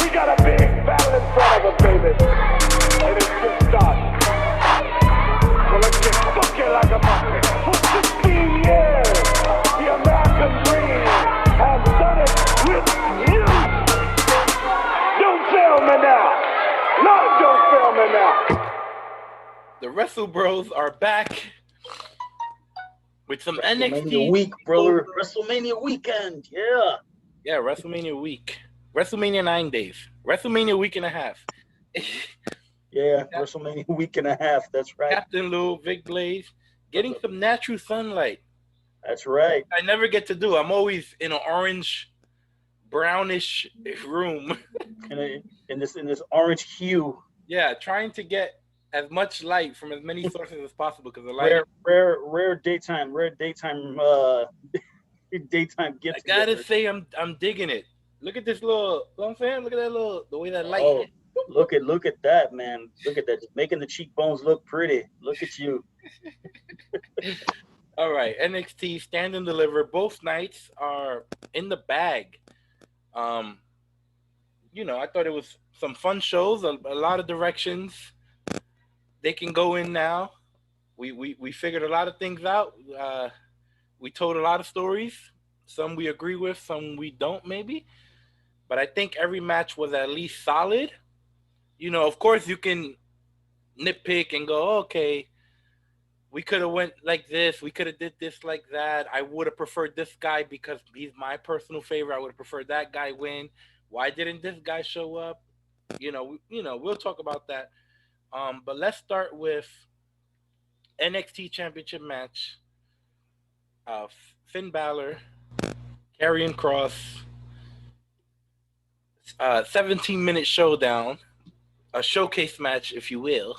We got a big battle in front of us, baby. And it's just started. So let's get funky like a monkey. For 16 years, the American dream has done it with you. Don't fail me now. Lord, don't fail me now. The Wrestlebros are back with some NXT week, brother. WrestleMania weekend, yeah. Yeah, WrestleMania week. WrestleMania 9 days. WrestleMania week and a half. Yeah, WrestleMania week and a half. That's right. Captain Lou, Vic Blaze, getting some natural sunlight. That's right. I never get to do. I'm always in an orange, brownish room. in this orange hue. Yeah, trying to get as much light from as many sources as possible because the light. Rare daytime daytime gift. I gotta say, I'm digging it. Look at this little. You know what I'm saying? Look at that little the way that light. Oh, look at that, man. Look at that, just making the cheekbones look pretty. Look at you. All right, NXT Stand and Deliver. Both nights are in the bag. You know, I thought it was some fun shows. A lot of directions they can go in now. We figured a lot of things out. We told a lot of stories. Some we agree with, some we don't maybe. But I think every match was at least solid. You know, of course you can nitpick and go, okay, we could have went like this. We could have did this like that. I would have preferred this guy because he's my personal favorite. I would have preferred that guy win. Why didn't this guy show up? You know, we'll talk about that. But let's start with NXT Championship match. Finn Balor, Karrion kross, 17-minute showdown, a showcase match, if you will.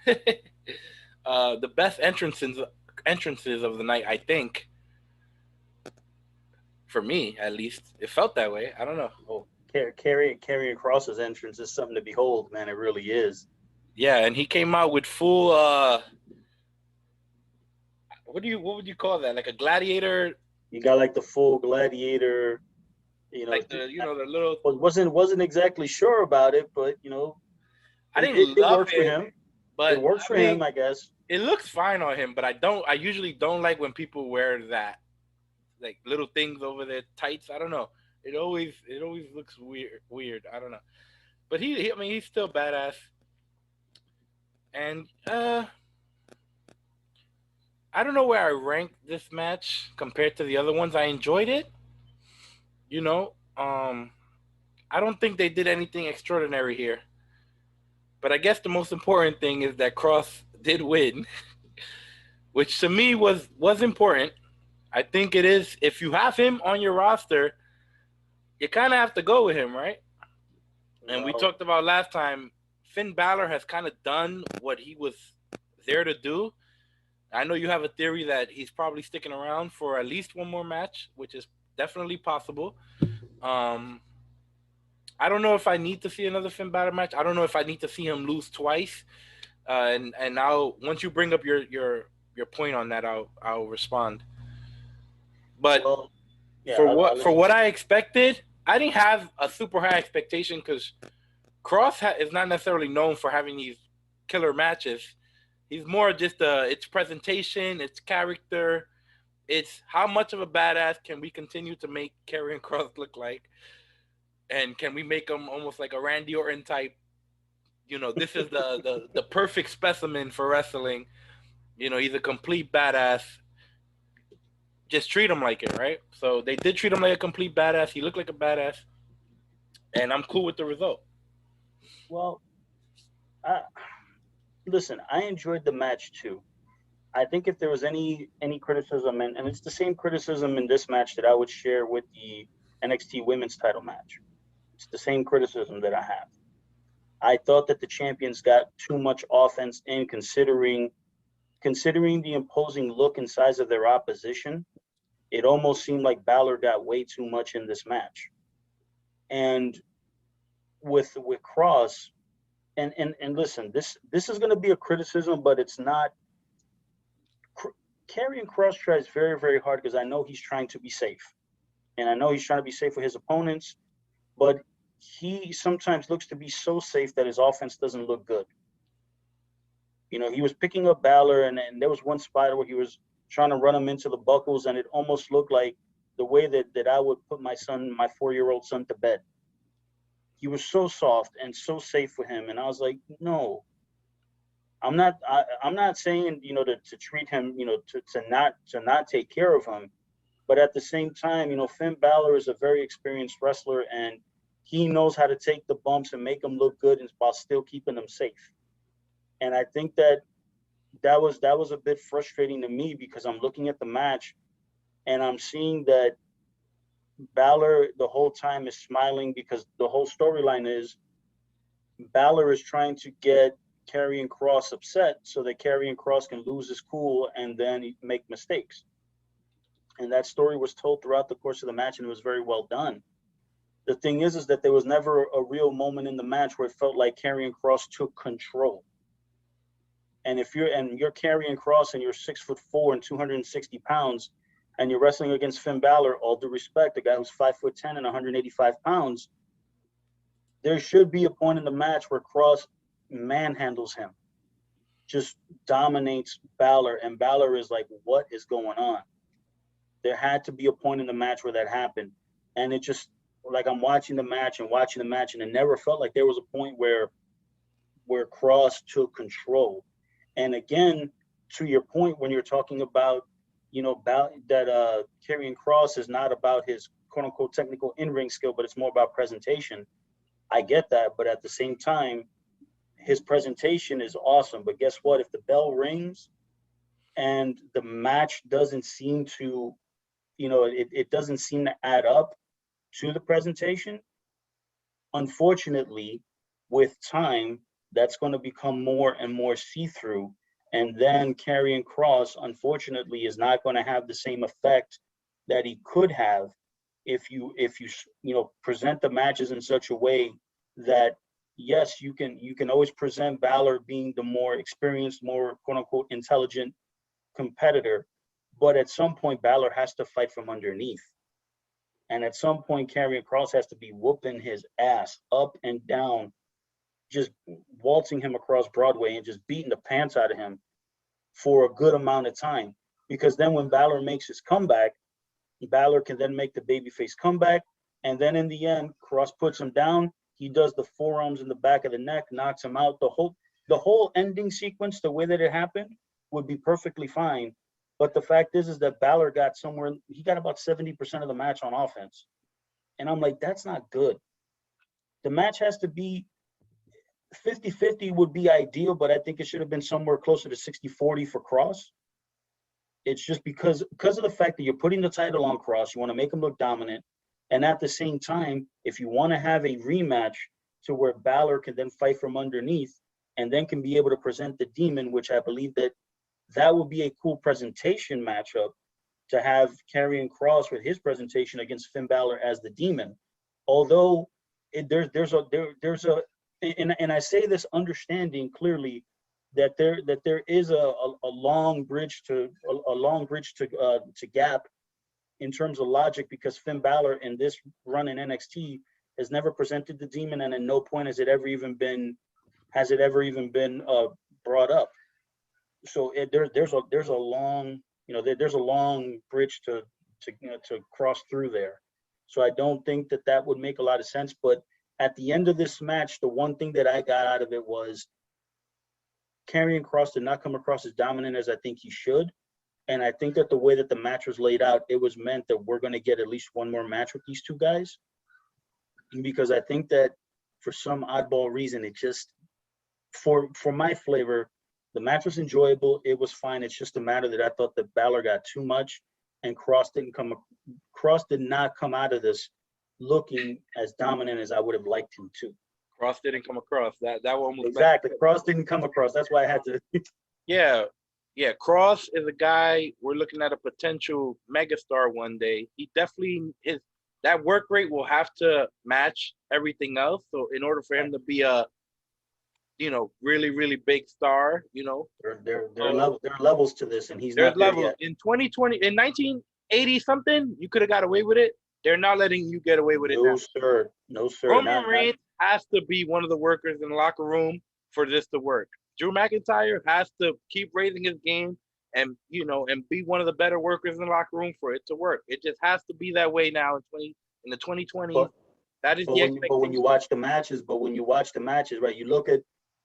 The best entrances of the night, I think. For me, at least, it felt that way. I don't know. Oh, Karrion kross's entrance is something to behold, man. It really is. Yeah, and he came out with full. What would you call that? Like a gladiator. You got like the full gladiator. You know, like the little. Wasn't exactly sure about it, but you know, I didn't love works for him. But it works for him, I guess. It looks fine on him, but I usually don't like when people wear that, like little things over their tights. I don't know. It always looks weird. I don't know. But he's still badass. And I don't know where I rank this match compared to the other ones. I enjoyed it. You know, I don't think they did anything extraordinary here. But I guess the most important thing is that Kross did win, which to me was important. I think it is. If you have him on your roster, you kind of have to go with him, right? And we talked about last time, Finn Balor has kind of done what he was there to do. I know you have a theory that he's probably sticking around for at least one more match, which is definitely possible. I don't know if I need to see another Finn Balor match. I don't know if I need to see him lose twice. And now once you bring up your point on that, I'll respond. But for what I expected, I didn't have a super high expectation because Kross is not necessarily known for having these killer matches. He's more just its presentation, its character, it's how much of a badass can we continue to make Karrion kross look like, and can we make him almost like a Randy Orton type? You know, this is the perfect specimen for wrestling. You know, he's a complete badass. Just treat him like it, right? So they did treat him like a complete badass. He looked like a badass, and I'm cool with the result. Well, listen, I enjoyed the match too. I think if there was any criticism, and it's the same criticism in this match that I would share with the NXT Women's title match. It's the same criticism that I have. I thought that the champions got too much offense in considering the imposing look and size of their opposition. It almost seemed like Balor got way too much in this match. And with Kross, and listen, this is going to be a criticism, but it's not. Karrion kross tries very, very hard because I know he's trying to be safe. And I know he's trying to be safe for his opponents, but he sometimes looks to be so safe that his offense doesn't look good. You know, he was picking up Balor, and there was one spot where he was trying to run him into the buckles, and it almost looked like the way that I would put my 4-year-old son to bed. He was so soft and so safe with him, and I was like, no, I'm not saying, you know, to treat him, you know, to not take care of him, but at the same time, you know, Finn Balor is a very experienced wrestler, and he knows how to take the bumps and make them look good while still keeping them safe. And I think that was a bit frustrating to me, because I'm looking at the match and I'm seeing that Balor the whole time is smiling, because the whole storyline is Balor is trying to get Karrion Kross upset so that Karrion Kross can lose his cool and then make mistakes. And that story was told throughout the course of the match, and it was very well done. The thing is that there was never a real moment in the match where it felt like Karrion Kross took control. And if you're Karrion Kross and you're 6'4" and 260 pounds, and you're wrestling against Finn Balor, all due respect, the guy who's 5'10" and 185 pounds, there should be a point in the match where Kross manhandles him, just dominates Balor, and Balor is like, what is going on? There had to be a point in the match where that happened. And it just, like, I'm watching the match, and it never felt like there was a point where Kross took control. And again, to your point, when you're talking about, you know, that Karrion Kross is not about his quote unquote technical in-ring skill, but it's more about presentation. I get that, but at the same time, his presentation is awesome. But guess what? If the bell rings and the match doesn't seem to, you know, it doesn't seem to add up to the presentation, unfortunately, with time, that's going to become more and more see-through. And then Karrion Kross, unfortunately, is not going to have the same effect that he could have if you present the matches in such a way that, yes, you can always present Balor being the more experienced, more quote-unquote intelligent competitor, but at some point Balor has to fight from underneath. And at some point Karrion Kross has to be whooping his ass up and down, just waltzing him across Broadway and just beating the pants out of him for a good amount of time. Because then when Balor makes his comeback, Balor can then make the babyface comeback, and then in the end, Kross puts him down. He does the forearms in the back of the neck, knocks him out. The whole ending sequence, the way that it happened, would be perfectly fine. But the fact is that Balor got he got about 70% of the match on offense. And I'm like, that's not good. The match has to be 50-50 would be ideal, but I think it should have been somewhere closer to 60-40 for Kross. It's just because of the fact that you're putting the title on Kross, you want to make him look dominant. And at the same time, if you want to have a rematch to where Balor can then fight from underneath and then can be able to present the Demon, which I believe that would be a cool presentation matchup, to have Karrion Kross with his presentation against Finn Balor as the Demon. Although and I say this understanding clearly that there is a long bridge to gap in terms of logic, because Finn Balor in this run in NXT has never presented the Demon, and at no point has it ever even been brought up. So there's a long, there's a long bridge to cross through there. So I don't think that would make a lot of sense. But at the end of this match, the one thing that I got out of it was Karrion Kross did not come across as dominant as I think he should. And I think that the way that the match was laid out, it was meant that we're going to get at least one more match with these two guys. Because I think that for some oddball reason, it just, for my flavor, the match was enjoyable. It was fine. It's just a matter that I thought that Balor got too much, and Kross did not come out of this looking as dominant as I would have liked him to. Kross didn't come across. That one was exactly. Kross didn't come across. That's why I had to. Yeah. Kross is a guy we're looking at a potential megastar one day. He definitely is. That work rate will have to match everything else. So in order for him to be a, really, really big star, there are levels to this, and he's there's not there levels. yet. In 2020, in 1980 something, you could have got away with it. They're not letting you get away with it No, now. sir. No, sir. Roman Reigns has to be one of the workers in the locker room for this to work. Drew McIntyre has to keep raising his game and be one of the better workers in the locker room for it to work. It just has to be that way now in the 2020s. That is the expectation. But when you watch the matches, right? You look at,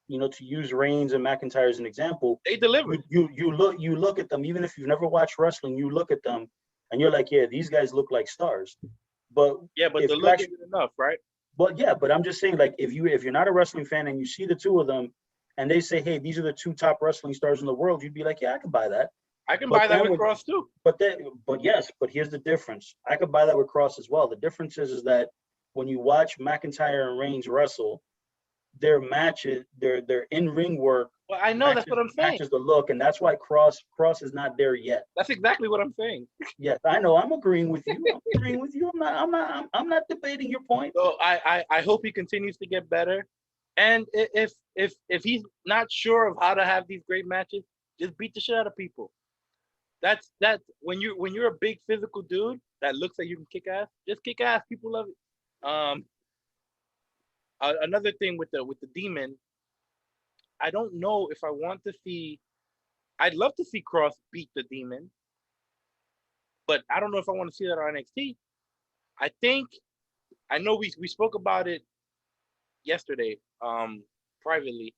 to use Reigns and McIntyre as an example, they delivered. You look at them, even if you've never watched wrestling, you look at them and you're like, yeah, these guys look like stars. But the look isn't enough, right? But I'm just saying, like, if you're not a wrestling fan and you see the two of them and they say, hey, these are the two top wrestling stars in the world, you'd be like, yeah, I can buy that. I can buy that with Cross too. But here's the difference. I could buy that with Cross as well. The difference is that when you watch McIntyre and Reigns wrestle, their matches, their in-ring work. Well, I know that's what I'm saying. Matches the look, and that's why Cross is not there yet. That's exactly what I'm saying. Yes, I know. I'm agreeing with you. I'm not debating your point. So I hope he continues to get better. And if he's not sure of how to have these great matches, just beat the shit out of people. That's when you're a big physical dude that looks like you can kick ass, just kick ass. People love it. Another thing with the Demon, I don't know if I want to see. I'd love to see Cross beat the Demon, but I don't know if I want to see that on NXT. I know we spoke about it yesterday, privately,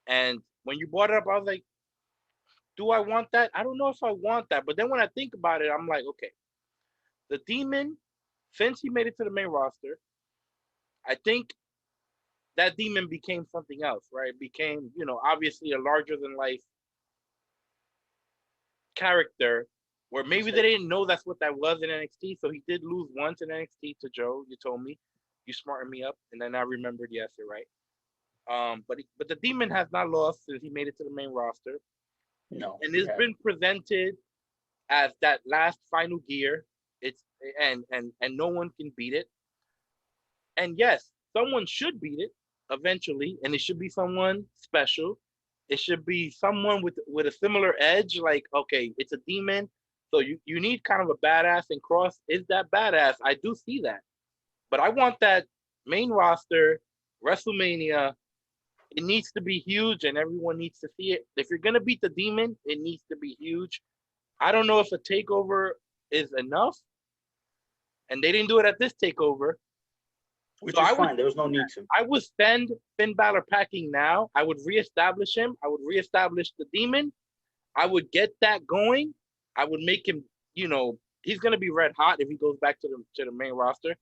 and when you brought it up, I was like, do I want that? I don't know if I want that. But then when I think about it, I'm like, okay, the Demon, since he made it to the main roster, I think that Demon became something else, right? It became, obviously a larger than life character where maybe they didn't know that's what that was in NXT. So he did lose once in NXT to Joe. You told me, you smartened me up, and then I remembered. Yes, you're right. But the Demon has not lost since he made it to the main roster. No, and it's been presented as that last final gear. It's and no one can beat it. And yes, someone should beat it eventually, and it should be someone special. It should be someone with a similar edge. Like, okay, it's a Demon, so you need kind of a badass, and Cross is that badass. I do see that, but I want that main roster WrestleMania. It needs to be huge, and everyone needs to see it. If you're gonna beat the Demon, it needs to be huge. I don't know if a takeover is enough, and they didn't do it at this takeover. Which is fine. There was no need to. I would send Finn Balor packing now. I would reestablish him. I would reestablish the Demon. I would get that going. I would make him, he's gonna be red hot if he goes back to the main roster.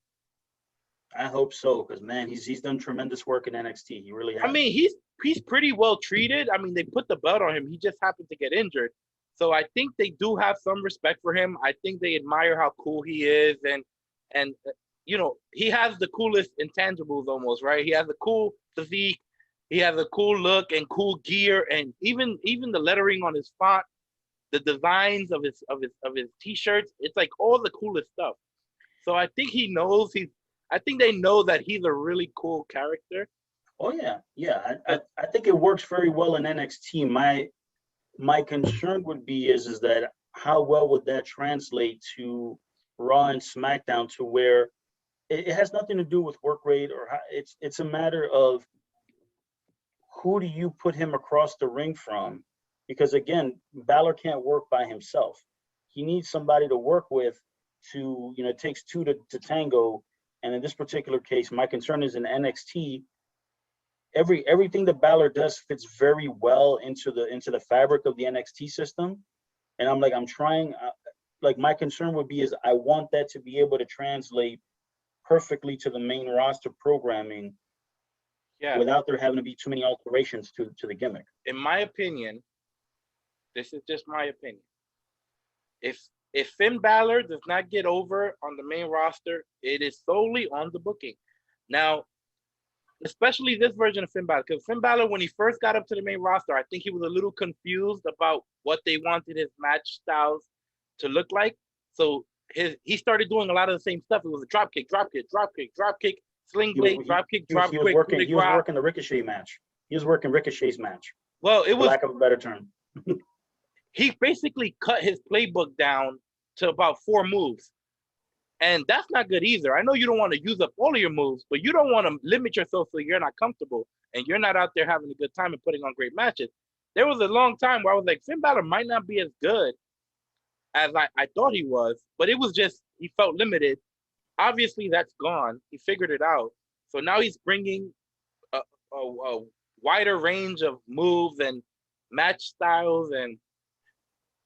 I hope so, because man, he's done tremendous work in NXT. He really has. I mean, he's pretty well treated. I mean, they put the belt on him. He just happened to get injured. So I think they do have some respect for him. I think they admire how cool he is, and he has the coolest intangibles almost, right? He has a cool physique, he has a cool look and cool gear, and even the lettering on his font, the designs of his t-shirts, it's like all the coolest stuff. So I think I think they know that he's a really cool character. Oh yeah. I think it works very well in NXT. My concern would be is that how well would that translate to Raw and SmackDown, to where it has nothing to do with work rate or how, it's a matter of who do you put him across the ring from? Because again, Balor can't work by himself. He needs somebody to work with. It takes two to tango. And in this particular case, my concern is in NXT, everything that Balor does fits very well into the fabric of the NXT system. And I'm trying, my concern would be is I want that to be able to translate perfectly to the main roster programming, without there having to be too many alterations to the gimmick. In my opinion, this is just my opinion. If Finn Balor does not get over on the main roster, it is solely on the booking. Now, especially this version of Finn Balor, because Finn Balor, when he first got up to the main roster, I think he was a little confused about what they wanted his match styles to look like. So he started doing a lot of the same stuff. It was a drop kick, sling blade, drop kick. He was working the Ricochet match. He was working Ricochet's match. Well, it was, for lack of a better term. He basically cut his playbook down to about 4 moves. And that's not good either. I know you don't want to use up all of your moves, but you don't want to limit yourself so you're not comfortable and you're not out there having a good time and putting on great matches. There was a long time where I was like, Finn Balor might not be as good as I thought he was, but it was just, he felt limited. Obviously, that's gone. He figured it out. So now he's bringing a wider range of moves and match styles, and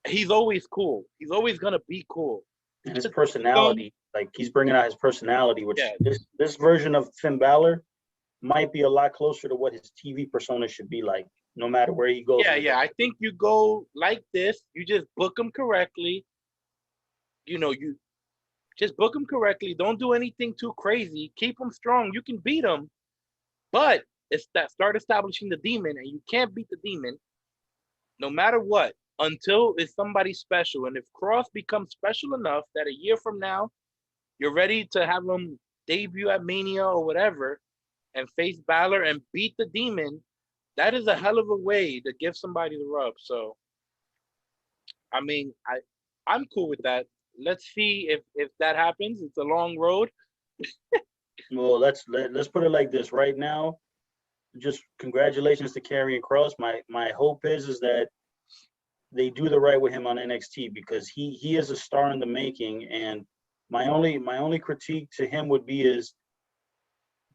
he's always cool. He's always going to be cool. And his personality, like he's bringing out his personality, which this version of Finn Balor might be a lot closer to what his TV persona should be like, no matter where he goes. Yeah. I think you go like this. You just book him correctly. You know, you just book him correctly. Don't do anything too crazy. Keep him strong. You can beat him, but it's that start establishing the demon, and you can't beat the demon no matter what until it's somebody special. And if Kross becomes special enough that a year from now you're ready to have him debut at Mania or whatever and face Balor and beat the demon, that is a hell of a way to give somebody the rub. So, I mean, I'm cool with that. Let's see if that happens. It's a long road. Well, let's put it like this. Right now, just congratulations to Karrion kross. My hope is that they do the right with him on NXT, because he is a star in the making. And my only critique to him would be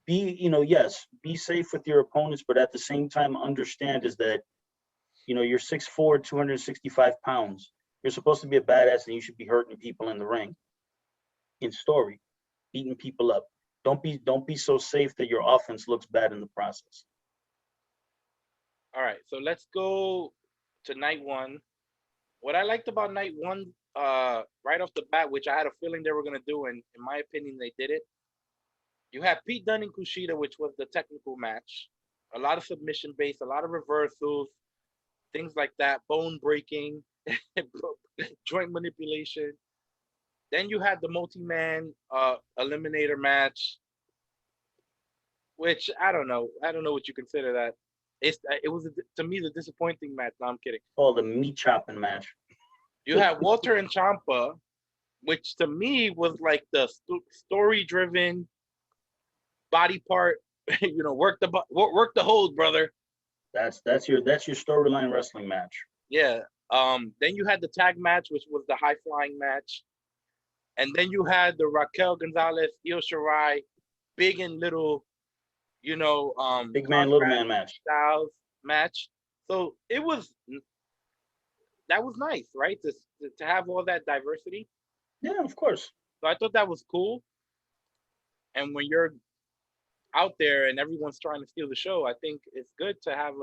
be safe with your opponents, but at the same time understand is that, you're 6'4", 265 pounds. You're supposed to be a badass, and you should be hurting people in the ring. In story, beating people up. Don't be so safe that your offense looks bad in the process. All right, so let's go to night one. What I liked about night one, right off the bat, which I had a feeling they were going to do, and in my opinion, they did it. You had Pete Dunne and Kushida, which was the technical match. A lot of submission based, a lot of reversals, things like that, bone breaking, joint manipulation. Then you had the multi-man eliminator match, which I don't know what you consider that. It was to me the disappointing match. No, I'm kidding. Oh, the meat chopping match. You had Walter and Ciampa, which to me was like the story driven body part. Work the hold, brother. That's your storyline wrestling match. Yeah. Then you had the tag match, which was the high flying match, and then you had the Raquel Gonzalez, Io Shirai, big and little, big man, little man match. Styles match. So that was nice, right? To have all that diversity. Yeah, of course. So I thought that was cool. And when you're out there and everyone's trying to steal the show, I think it's good to have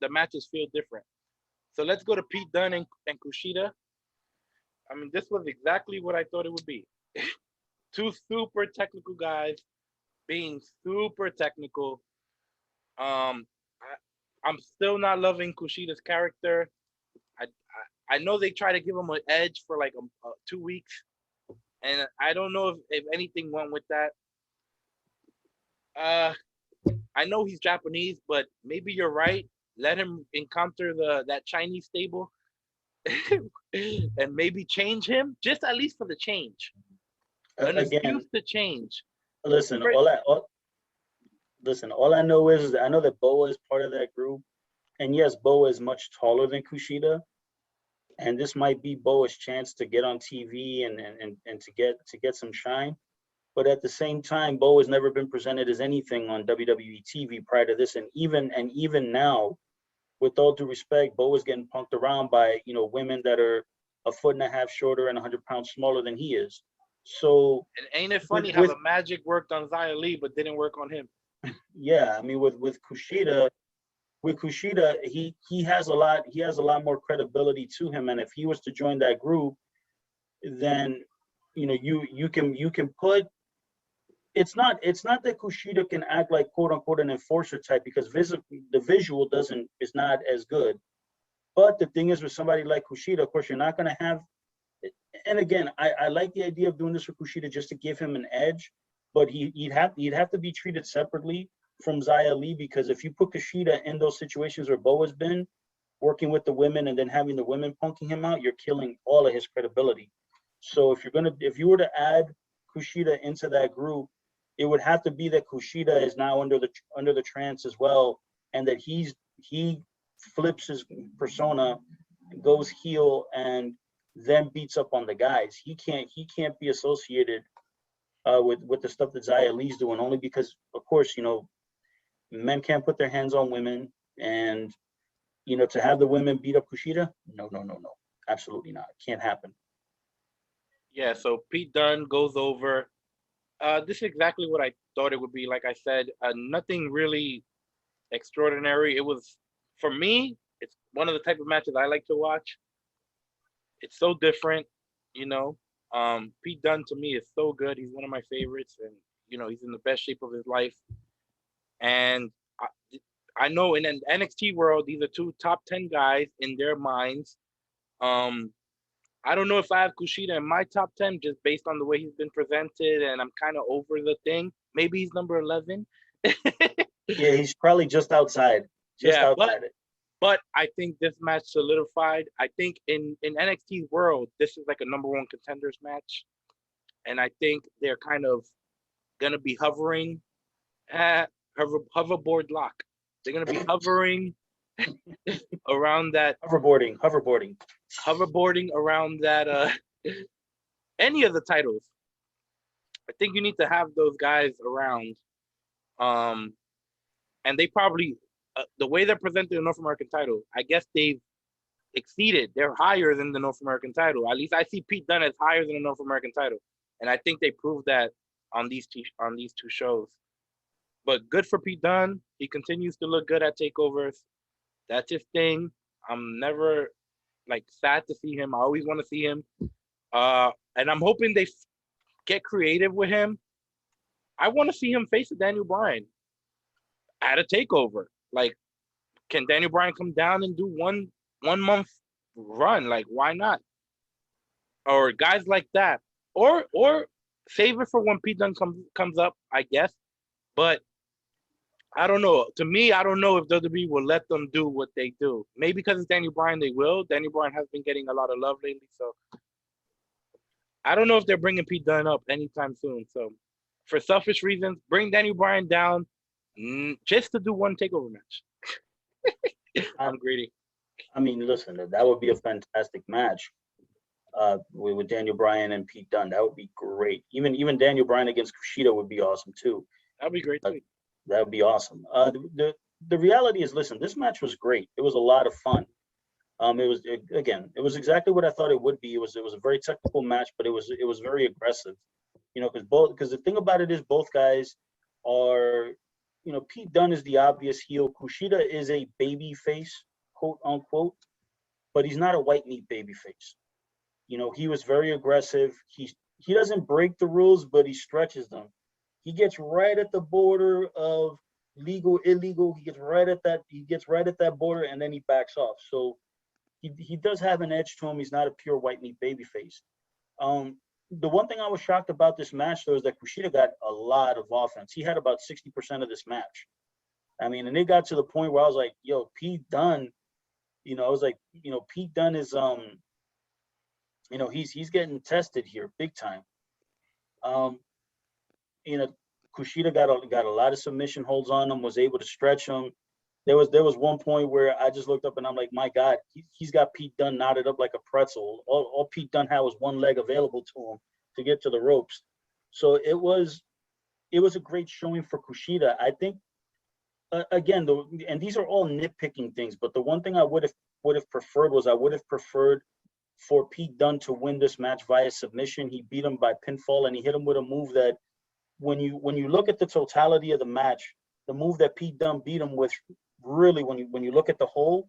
the matches feel different. So let's go to Pete Dunne and Kushida. I mean, this was exactly what I thought it would be. Two super technical guys being super technical. I'm still not loving Kushida's character. I know they try to give him an edge for like 2 weeks, and I don't know if anything went with that. I know he's Japanese, but maybe you're right. Let him encounter that Chinese stable and maybe change him, just at least for the change. An excuse to change. Listen, all I know is that I know that Boa is part of that group. And yes, Boa is much taller than Kushida. And this might be Boa's chance to get on TV and to get some shine. But at the same time, Boa has never been presented as anything on WWE TV prior to this. And even now, with all due respect, Boa is getting punked around by, women that are 1.5 feet shorter and 100 pounds smaller than he is. So, and ain't it funny how the magic worked on Xia Li but didn't work on him? Yeah, I mean, with Kushida, he has a lot more credibility to him, and if he was to join that group, then you can put. It's not that Kushida can act like quote unquote an enforcer type, because the visual is not as good. But the thing is, with somebody like Kushida, of course, you're not going to have. And again, I like the idea of doing this for Kushida just to give him an edge, but he'd have to be treated separately from Xia Li, because if you put Kushida in those situations where Boa's been working with the women and then having the women punking him out, you're killing all of his credibility. So if you were to add Kushida into that group, it would have to be that Kushida is now under the trance as well, and that he flips his persona, goes heel, and then beats up on the guys. He can't be associated with the stuff that Xia Li's doing, only because, of course, men can't put their hands on women, and to have the women beat up Kushida, no, absolutely not. Can't happen. Yeah, so Pete Dunne goes over. This is exactly what I thought it would be. Like I said, nothing really extraordinary. It was, for me, it's one of the type of matches I like to watch. It's so different, Pete Dunne to me is so good. He's one of my favorites, and he's in the best shape of his life. And I know in an NXT world, these are two top 10 guys in their minds. I don't know if I have Kushida in my top 10 just based on the way he's been presented, and I'm kind of over the thing. Maybe he's number 11. Yeah, he's probably just outside. Outside it. But I think this match solidified. I think in NXT's world, this is like a number one contenders match. And I think they're kind of going to be hovering at hoverboard lock. They're going to be hovering around that. Hoverboarding Around that, any of the titles. I think you need to have those guys around. And they probably, the way they're presenting the North American title, I guess they've exceeded. They're higher than the North American title. At least I see Pete Dunne as higher than the North American title, and I think they proved that on these two shows. But good for Pete Dunne. He continues to look good at takeovers. That's his thing. I'm never sad to see him. I always want to see him, and I'm hoping they get creative with him. I want to see him face a Daniel Bryan at a takeover. Can Daniel Bryan come down and do one month run? Why not? Or guys like that. Or save it for when Pete Dunne comes up, I guess. But I don't know. To me, I don't know if WWE will let them do what they do. Maybe because it's Daniel Bryan, they will. Daniel Bryan has been getting a lot of love lately, so I don't know if they're bringing Pete Dunne up anytime soon. So for selfish reasons, bring Daniel Bryan down just to do one takeover match. I'm greedy. I mean, listen, that would be a fantastic match with Daniel Bryan and Pete Dunne. That would be great. Even Daniel Bryan against Kushida would be awesome too. That'd be great too. That would be awesome. The reality is, listen, this match was great. It was a lot of fun. It was exactly what I thought it would be. It was a very technical match, but it was very aggressive. Because the thing about it is both guys are, Pete Dunne is the obvious heel. Kushida is a baby face, quote unquote, but he's not a white meat baby face. He was very aggressive. He doesn't break the rules, but he stretches them. He gets right at the border of legal, illegal. He gets right at that border, and then he backs off. So he does have an edge to him. He's not a pure white meat baby face. The one thing I was shocked about this match, though, is that Kushida got a lot of offense. He had about 60% of this match. I mean, and it got to the point where I was like, yo, Pete Dunne, Pete Dunne is, he's getting tested here big time. Kushida got a lot of submission holds on him, was able to stretch him. There was one point where I just looked up and I'm like, my God, he's got Pete Dunne knotted up like a pretzel. All Pete Dunne had was one leg available to him to get to the ropes. So it was a great showing for Kushida. I think, again, and these are all nitpicking things, but the one thing I would have preferred for Pete Dunne to win this match via submission. He beat him by pinfall, and he hit him with a move that, when you look at the totality of the match, the move that Pete Dunne beat him with, really, when you look at the whole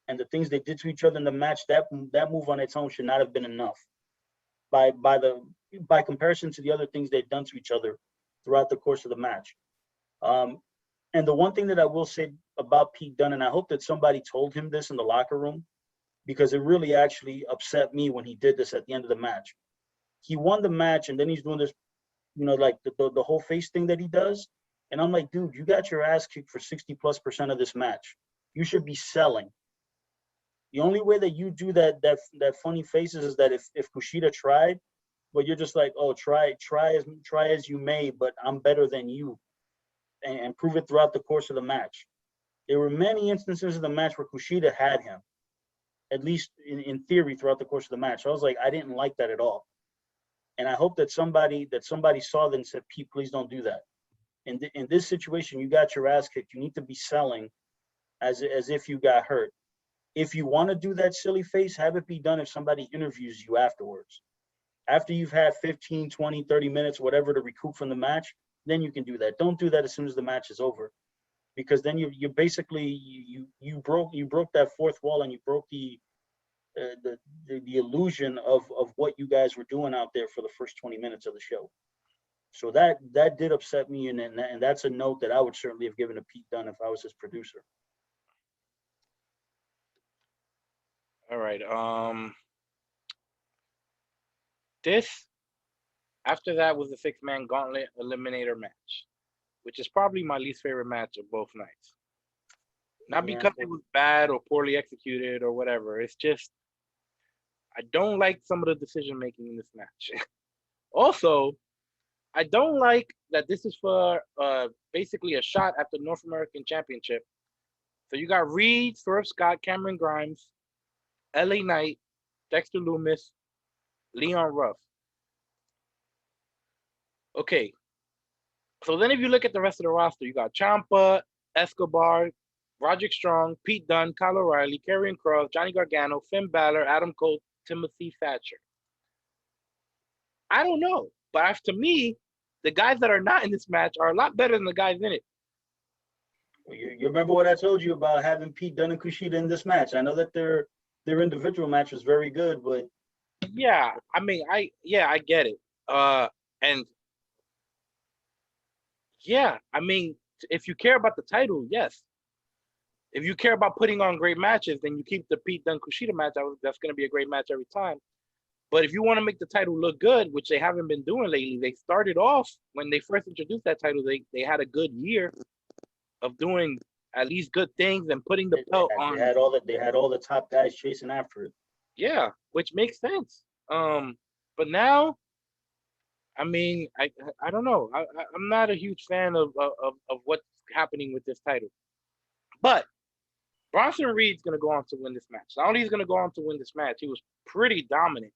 and the things they did to each other in the match, that move on its own should not have been enough. By comparison to the other things they've done to each other throughout the course of the match. And the one thing that I will say about Pete Dunne, and I hope that somebody told him this in the locker room, because it really actually upset me when he did this at the end of the match. He won the match, and then he's doing this, the whole face thing that he does. And I'm like, dude, you got your ass kicked for 60+% of this match. You should be selling. The only way that you do that funny faces is that if Kushida tried, but you're just like, oh, try as you may, but I'm better than you, and prove it throughout the course of the match. There were many instances of the match where Kushida had him, at least in theory, throughout the course of the match. I was like, I didn't like that at all. And I hope that somebody saw that and said, Pete, please don't do that. In this situation, you got your ass kicked. You need to be selling as if you got hurt. If you want to do that silly face, have it be done if somebody interviews you afterwards. After you've had 15, 20, 30 minutes, whatever, to recoup from the match, then you can do that. Don't do that as soon as the match is over, because then you basically you broke that fourth wall, and you broke the illusion of what you guys were doing out there for the first 20 minutes of the show. So that did upset me, and that's a note that I would certainly have given to Pete Dunne if I was his producer. All right. This, after that, was the 6-man gauntlet eliminator match, which is probably my least favorite match of both nights. Not because it was bad or poorly executed or whatever. It's just, I don't like some of the decision making in this match. Also, I don't like that this is for basically a shot at the North American Championship. So you got Reed, Swerve Scott, Cameron Grimes, LA Knight, Dexter Lumis, Leon Ruff. Okay. So then if you look at the rest of the roster, you got Ciampa, Escobar, Roderick Strong, Pete Dunne, Kyle O'Reilly, Karrion Kross, Johnny Gargano, Finn Balor, Adam Cole, Timothy Thatcher. I don't know. But to me, the guys that are not in this match are a lot better than the guys in it. You remember what I told you about having Pete Dunne and Kushida in this match? I know that their individual match was very good, but yeah, I mean, I get it. And yeah, I mean, if you care about the title, yes. If you care about putting on great matches, then you keep the Pete Dunne Kushida match. That's going to be a great match every time. But if you want to make the title look good, which they haven't been doing lately, they started off when they first introduced that title. They had a good year of doing at least good things and putting the belt on. They had all the top guys chasing after it. Yeah, which makes sense. But now, I mean, I don't know. I'm not a huge fan of what's happening with this title. But Bronson Reed's going to go on to win this match. Not only he's going to go on to win this match, he was pretty dominant.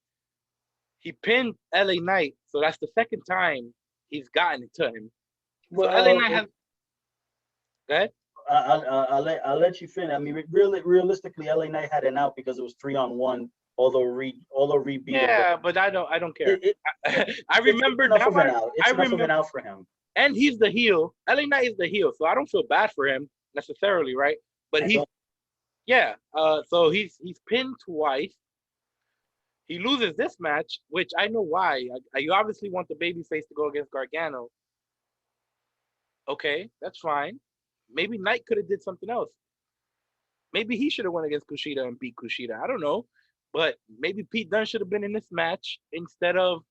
He pinned LA Knight, so that's the second time he's gotten it to him. Well, so LA Knight has. Go ahead. I'll let you finish. I mean, realistically, LA Knight had an out because it was 3-on-1. Although Reed beat him. Yeah, but I don't care. I remember enough now. Of an out. It's enough of an out for him. And he's the heel. LA Knight is the heel, so I don't feel bad for him necessarily, right? But so he's pinned twice. He loses this match, which I know why. You obviously want the babyface to go against Gargano. Okay, that's fine. Maybe Knight could have did something else. Maybe he should have went against Kushida and beat Kushida. I don't know. But maybe Pete Dunne should have been in this match instead of,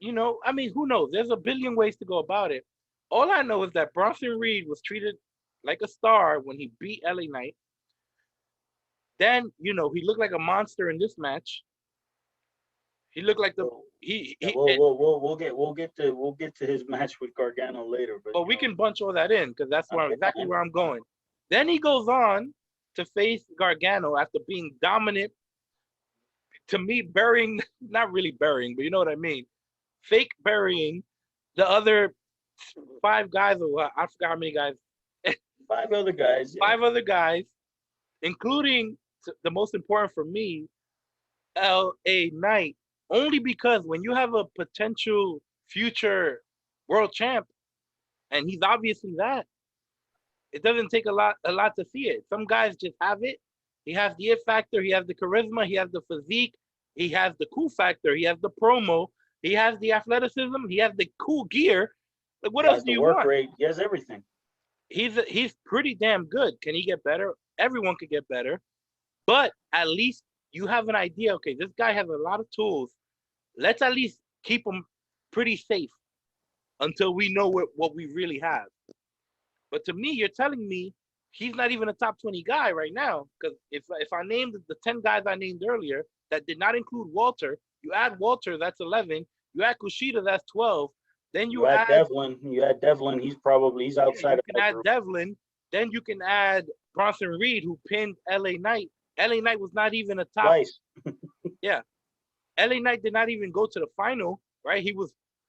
I mean, who knows? There's a billion ways to go about it. All I know is that Bronson Reed was treated like a star when he beat LA Knight. Then, he looked like a monster in this match. He looked like we'll get to his match with Gargano later. But we can bunch all that in because that's exactly where I'm going. Then he goes on to face Gargano after being dominant. To me, burying, not really burying, but you know what I mean, fake burying the other 5 guys, or what? I forgot how many guys. 5 other guys. Yeah. 5 other guys, including the most important for me, LA Knight. Only because when you have a potential future world champ, and he's obviously that, it doesn't take a lot to see it. Some guys just have it. He has the it factor. He has the charisma. He has the physique. He has the cool factor. He has the promo. He has the athleticism. He has the cool gear. Like, what else do you want? Rate. He has everything. He's pretty damn good. Can he get better? Everyone could get better. But at least you have an idea. Okay, this guy has a lot of tools. Let's at least keep him pretty safe until we know what we really have. But to me, you're telling me he's not even a top 20 guy right now. Because if I named the 10 guys I named earlier that did not include Walter, you add Walter, that's 11. You add Kushida, that's 12. Then You add Devlin. You add Devlin. He's outside of that group. Devlin. Then you can add Bronson Reed, who pinned LA Knight. LA Knight was not even a top. Twice. Yeah. LA Knight did not even go to the final, right?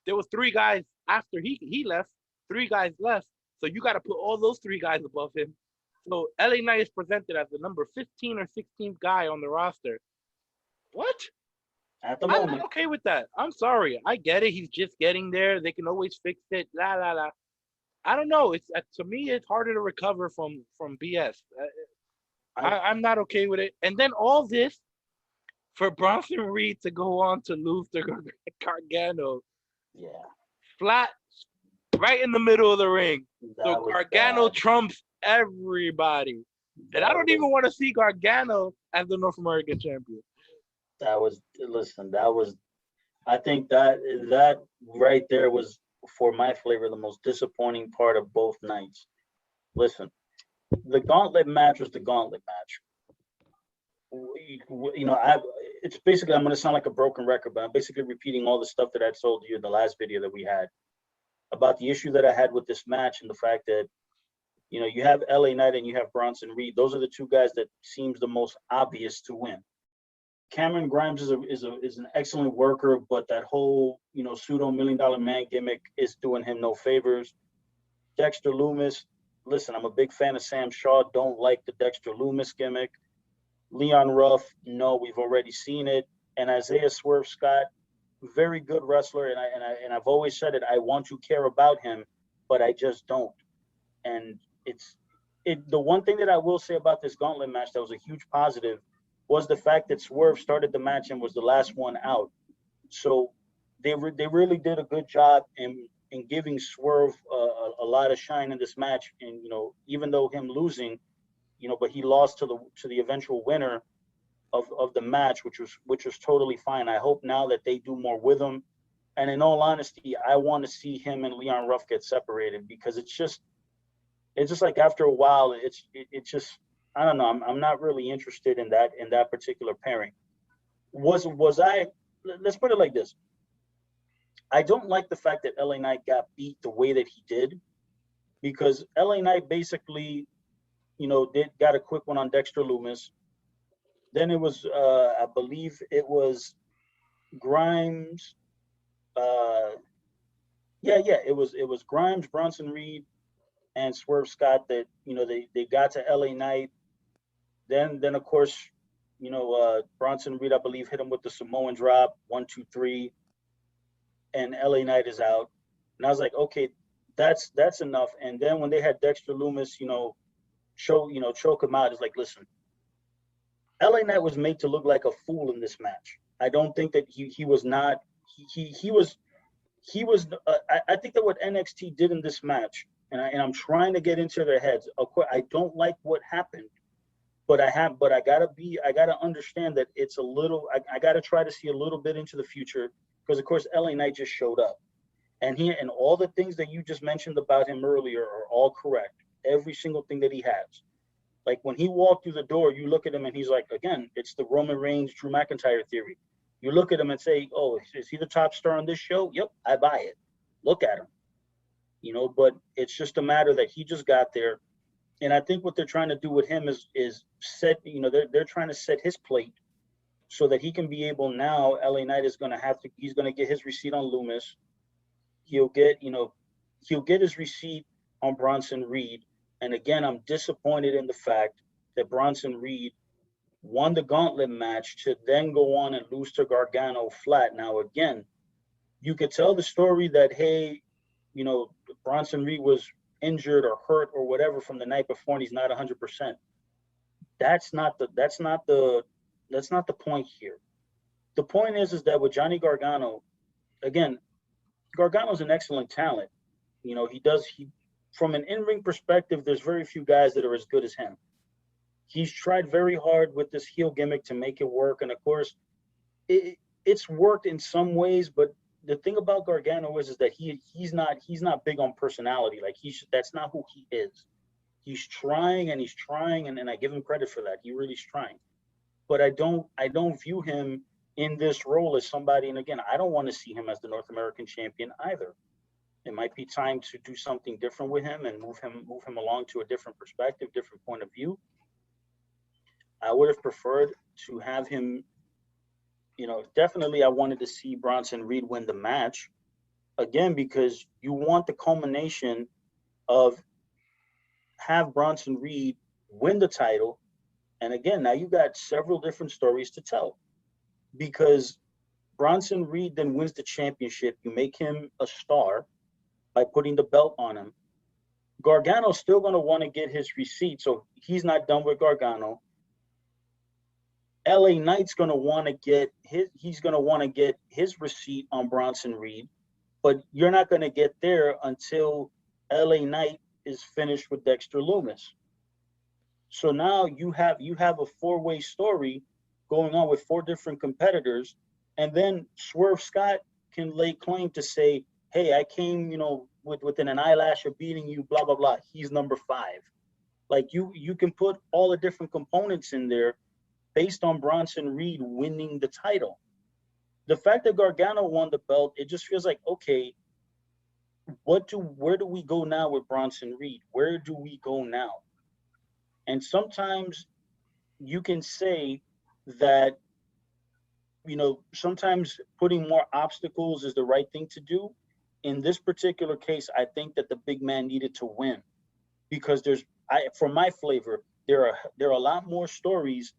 There was 3 guys after he left, 3 guys left. So you got to put all those 3 guys above him. So LA Knight is presented as the number 15 or 16th guy on the roster. What? At the I'm moment. not okay with that. I'm sorry. I get it. He's just getting there. They can always fix it. La la la. I don't know. It's to me, it's harder to recover from BS. I'm not okay with it. And then all this for Bronson Reed to go on to lose to Gargano. Yeah. Flat, right in the middle of the ring. So Gargano trumps everybody. And I don't even want to see Gargano as the North American champion. I think that right there was, for my flavor, the most disappointing part of both nights. Listen, the Gauntlet match was the Gauntlet match. It's basically, I'm going to sound like a broken record, but I'm basically repeating all the stuff that I told you in the last video that we had about the issue that I had with this match, and the fact that, you have LA Knight and you have Bronson Reed. Those are the 2 guys that seems the most obvious to win. Cameron Grimes is an excellent worker, but that whole, pseudo $1 million man gimmick is doing him no favors. Dexter Lumis, listen, I'm a big fan of Sam Shaw. Don't like the Dexter Lumis gimmick. Leon Ruff, no, we've already seen it. And Isaiah Swerve Scott, very good wrestler, and I've always said it. I want to care about him, but I just don't. And the one thing that I will say about this Gauntlet match that was a huge positive was the fact that Swerve started the match and was the last one out. So they really did a good job in giving Swerve a lot of shine in this match. And even though him losing, but he lost to the eventual winner of the match, which was totally fine. I hope now that they do more with him. And in all honesty, I want to see him and Leon Ruff get separated, because it's just like after a while, it's just, I don't know. I'm not really interested in that particular pairing. Was I? Let's put it like this. I don't like the fact that LA Knight got beat the way that he did, because LA Knight basically, got a quick one on Dexter Lumis. Then it was, I believe it was Grimes. It was Grimes, Bronson Reed, and Swerve Scott that they got to LA Knight. Then of course, Bronson Reed, I believe, hit him with the Samoan drop, 1, 2, 3, and LA Knight is out. And I was like, okay, that's enough. And then when they had Dexter Lumis, choke him out, it's like, listen, LA Knight was made to look like a fool in this match. I don't think that he was not. He was. I think that what NXT did in this match, and I'm trying to get into their heads. Of course, I don't like what happened. But I gotta understand that it's a little, I gotta try to see a little bit into the future, because of course LA Knight just showed up, and all the things that you just mentioned about him earlier are all correct. Every single thing that he has. Like when he walked through the door, you look at him and he's like, again, it's the Roman Reigns, Drew McIntyre theory. You look at him and say, oh, is he the top star on this show? Yep, I buy it. Look at him. But it's just a matter that he just got there. And I think what they're trying to do with him is set, they're trying to set his plate so that he can be able now. LA Knight is going to he's going to get his receipt on Lumis. He'll get his receipt on Bronson Reed. And again, I'm disappointed in the fact that Bronson Reed won the Gauntlet match to then go on and lose to Gargano flat. Now, again, you could tell the story that, hey, Bronson Reed was injured or hurt or whatever from the night before, and he's not 100%. That's not the point here. The point is that with Johnny Gargano, again, Gargano's an excellent talent. He from an in-ring perspective, there's very few guys that are as good as him. He's tried very hard with this heel gimmick to make it work, and of course, it's worked in some ways, but the thing about Gargano is that he's not big on personality. Like that's not who he is. He's trying and and I give him credit for that. He really is trying. But I don't view him in this role as somebody. And again, I don't want to see him as the North American champion either. It might be time to do something different with him and move him along to a different perspective, different point of view. I would have preferred to have him, definitely I wanted to see Bronson Reed win the match again, because you want the culmination of have Bronson Reed win the title. And again, now you got several different stories to tell, because Bronson Reed then wins the championship. You make him a star by putting the belt on him. Gargano's still going to want to get his receipt, so he's not done with Gargano. LA Knight's going to want to get his receipt on Bronson Reed, but you're not going to get there until LA Knight is finished with Dexter Lumis. So now you have a four-way story going on with four different competitors, and then Swerve Scott can lay claim to say, hey, I came, within an eyelash of beating you, blah, blah, blah. He's number 5. Like you can put all the different components in there based on Bronson Reed winning the title. The fact that Gargano won the belt, it just feels like, okay, where do we go now with Bronson Reed? Where do we go now? And sometimes you can say that, sometimes putting more obstacles is the right thing to do. In this particular case, I think that the big man needed to win, because for my flavor, there are a lot more stories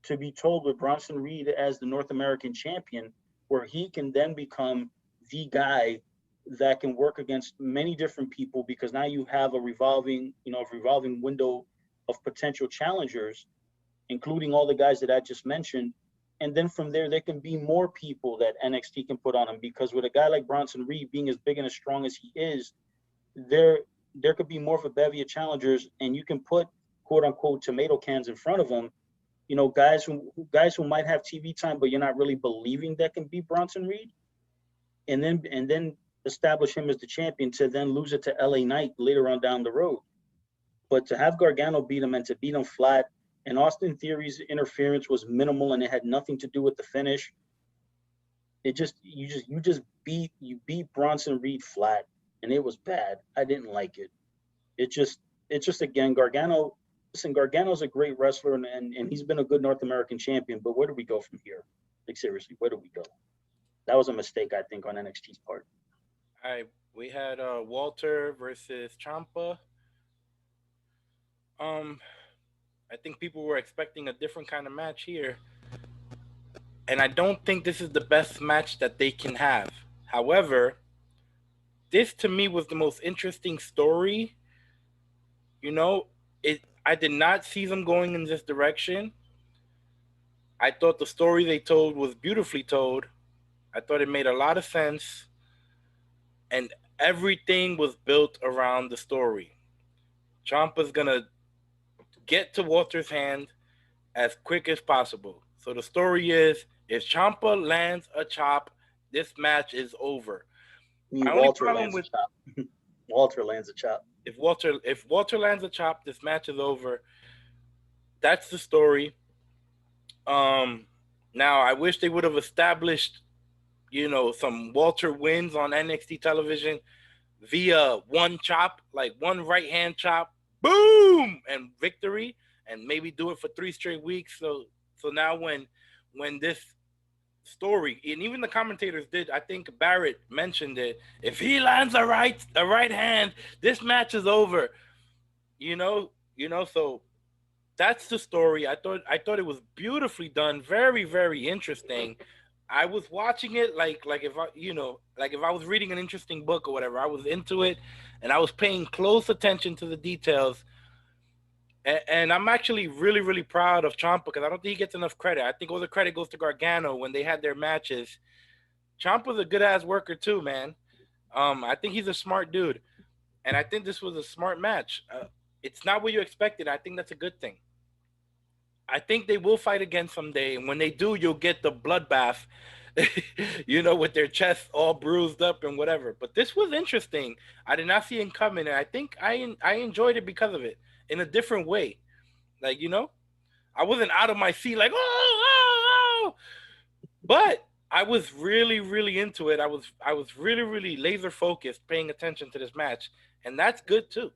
to be told with Bronson Reed as the North American champion, where he can then become the guy that can work against many different people, because now you have a revolving window of potential challengers, including all the guys that I just mentioned. And then from there can be more people that NXT can put on him, because with a guy like Bronson Reed being as big and as strong as he is, there could be more of a bevy of challengers, and you can put quote unquote tomato cans in front of him. Guys who might have TV time, but you're not really believing that can beat Bronson Reed, and then establish him as the champion to then lose it to LA Knight later on down the road. But to have Gargano beat him and to beat him flat, and Austin Theory's interference was minimal and it had nothing to do with the finish. You beat Bronson Reed flat, and it was bad. I didn't like it. It's just again, Gargano. Listen, Gargano's a great wrestler and he's been a good North American champion, but where do we go from here? Like, seriously, where do we go? That was a mistake, I think, on NXT's part. All right, we had Walter versus Ciampa. I think people were expecting a different kind of match here, and I don't think this is the best match that they can have. However, this to me was the most interesting story. I did not see them going in this direction. I thought the story they told was beautifully told. I thought it made a lot of sense, and everything was built around the story. Ciampa's gonna get to Walter's hand as quick as possible. So the story is, if Ciampa lands a chop, this match is over. Walter lands a chop. Walter lands a chop. If Walter lands a chop, this match is over. That's the story. Now I wish they would have established, some Walter wins on NXT television via one chop, like one right hand chop, boom, and victory, and maybe do it for 3 straight weeks. So now when this story, and even the commentators did, I think Barrett mentioned it, if he lands a right hand, this match is over. So that's the story. I thought it was beautifully done, very, very interesting. I was watching it like if I was reading an interesting book or whatever. I was into it, and I was paying close attention to the details. And I'm actually really, really proud of Ciampa, because I don't think he gets enough credit. I think all the credit goes to Gargano when they had their matches. Ciampa's a good-ass worker too, man. I think he's a smart dude. And I think this was a smart match. It's not what you expected. I think that's a good thing. I think they will fight again someday. And when they do, you'll get the bloodbath, with their chests all bruised up and whatever. But this was interesting. I did not see it coming. And I think I enjoyed it because of it. In a different way. I wasn't out of my seat like, oh. But I was really, really into it. I was really, really laser focused, paying attention to this match, and that's good too.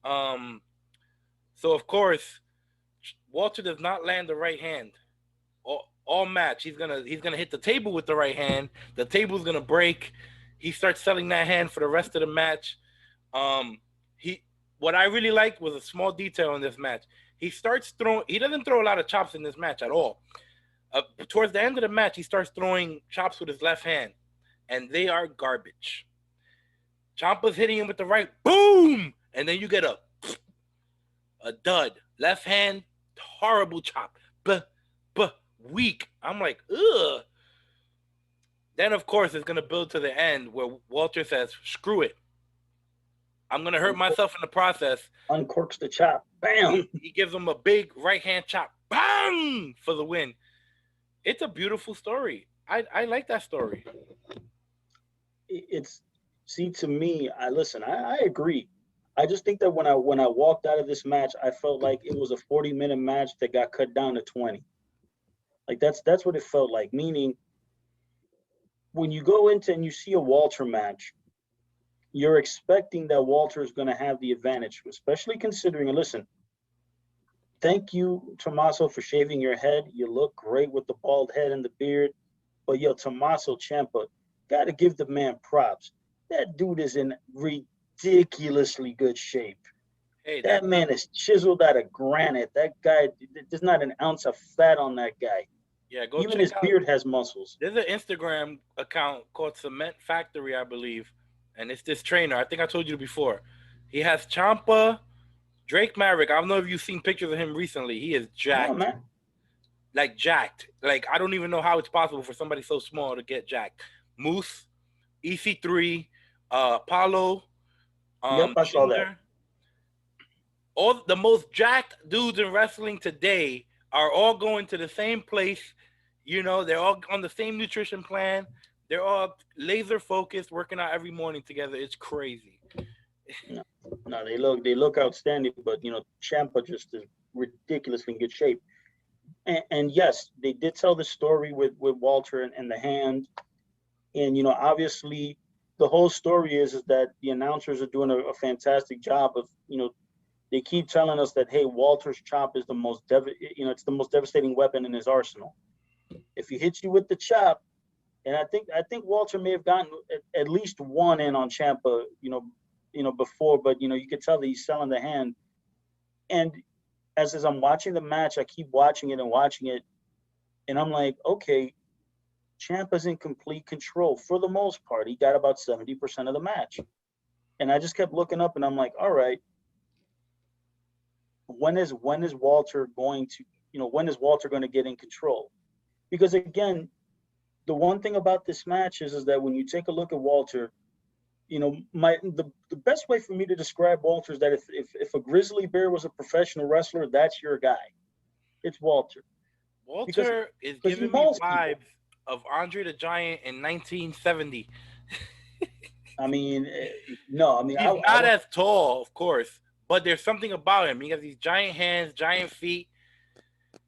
So of course, Walter does not land the right hand. All match, he's gonna hit the table with the right hand. The table's gonna break. He starts selling that hand for the rest of the match. What I really liked was a small detail in this match. He doesn't throw a lot of chops in this match at all. Towards the end of the match, he starts throwing chops with his left hand, and they are garbage. Ciampa's hitting him with the right, boom, and then you get a dud. Left hand, horrible chop, weak. I'm like, ugh. Then, of course, it's going to build to the end where Walter says, screw it. I'm going to hurt myself in the process. Uncorks the chop. Bam! He gives him a big right-hand chop. Bang! For the win. It's a beautiful story. I like that story. To me, I agree. I just think that when I walked out of this match, I felt like it was a 40-minute match that got cut down to 20. Like that's what it felt like. Meaning, when you go into and you see a Walter match, you're expecting that Walter is going to have the advantage, especially considering, and listen, thank you, Tommaso, for shaving your head. You look great with the bald head and the beard. But Tommaso Ciampa, got to give the man props. That dude is in ridiculously good shape. Hey, that man is chiseled out of granite. That guy, there's not an ounce of fat on that guy. Yeah, go even his beard has muscles. There's an Instagram account called Cement Factory, I believe, and it's this trainer. I think I told you before. He has Ciampa, Drake Maverick. I don't know if you've seen pictures of him recently. He is jacked. Oh, man. Like jacked. Like I don't even know how it's possible for somebody so small to get jacked. Moose, EC3, Paulo. Yep, I saw that. All the most jacked dudes in wrestling today are all going to the same place. You know, they're all on the same nutrition plan. They're all laser focused, working out every morning together. It's crazy. No, they look outstanding, but Ciampa just is ridiculously in good shape. And yes, they did tell the story with Walter and the hand, and obviously the whole story is that the announcers are doing a fantastic job of they keep telling us that, hey, Walter's chop is the most it's the most devastating weapon in his arsenal. If he hits you with the chop, and I think Walter may have gotten at least one in on Ciampa, before, but you could tell that he's selling the hand. And as I'm watching the match, I keep watching it, and I'm like, okay, Ciampa's in complete control for the most part. He got about 70% of the match, and I just kept looking up, and I'm like, all right. When is Walter going to get in control? Because again, the one thing about this match is that when you take a look at Walter, the best way for me to describe Walter is that if a grizzly bear was a professional wrestler, that's your guy. It's Walter. Walter is giving me vibes of Andre the Giant in 1970. I mean, no, I mean, he's not as tall, of course. But there's something about him. He has these giant hands, giant feet.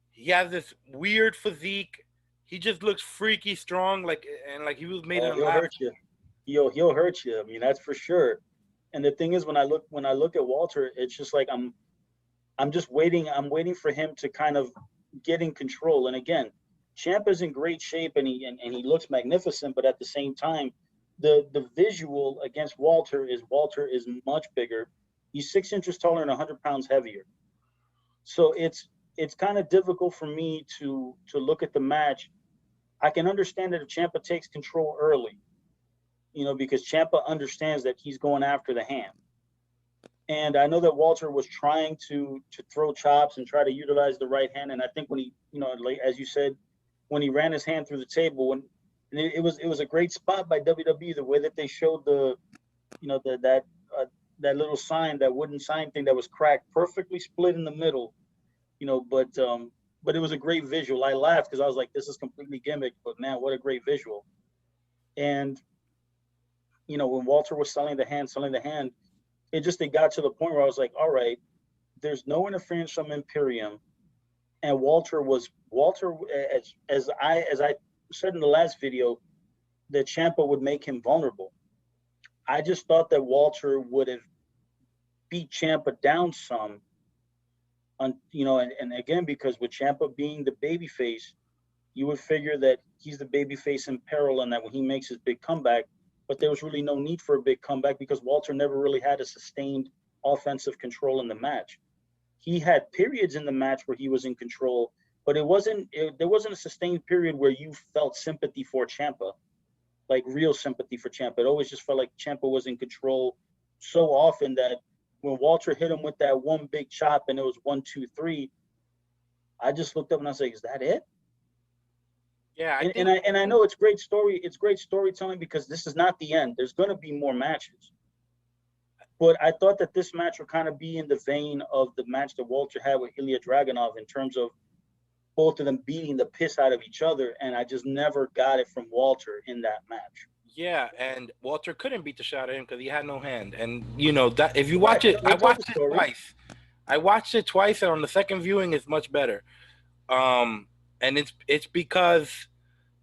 He has this weird physique. He just looks freaky strong, like he was made in a lab. Hurt you. He'll hurt you. I mean, that's for sure. And the thing is, when I look at Walter, it's just like I'm just waiting. I'm waiting for him to kind of get in control. And again, Ciampa's in great shape, and he looks magnificent. But at the same time, the visual against Walter is much bigger. He's 6 inches taller and 100 pounds heavier. So it's kind of difficult for me to look at the match. I can understand that if Ciampa takes control early, because Ciampa understands that he's going after the hand. And I know that Walter was trying to throw chops and try to utilize the right hand. And I think when he, like, as you said, when he ran his hand through the table, it was a great spot by WWE, the way that they showed that little sign, that wooden sign thing that was cracked, perfectly split in the middle, but it was a great visual. I laughed because I was like, this is completely gimmick, but man, what a great visual. And, when Walter was selling the hand, it got to the point where I was like, all right, there's no interference from Imperium. And Walter, as I said in the last video that Ciampa would make him vulnerable. I just thought that Walter would have beat Ciampa down some, and again, because with Ciampa being the babyface, you would figure that he's the babyface in peril and that when he makes his big comeback, but there was really no need for a big comeback because Walter never really had a sustained offensive control in the match. He had periods in the match where he was in control, but there wasn't a sustained period where you felt sympathy for Ciampa, like real sympathy for Ciampa. It always just felt like Ciampa was in control so often that when Walter hit him with that one big chop and it was 1, 2, 3, I just looked up and I was like, "Is that it?" Yeah, I know it's great story. It's great storytelling because this is not the end. There's going to be more matches. But I thought that this match would kind of be in the vein of the match that Walter had with Ilya Dragunov in terms of both of them beating the piss out of each other, and I just never got it from Walter in that match. Yeah, and Walter couldn't beat the shit out of him because he had no hand. And that if you watch it, I watched it twice. I watched it twice, and on the second viewing, it's much better. And it's because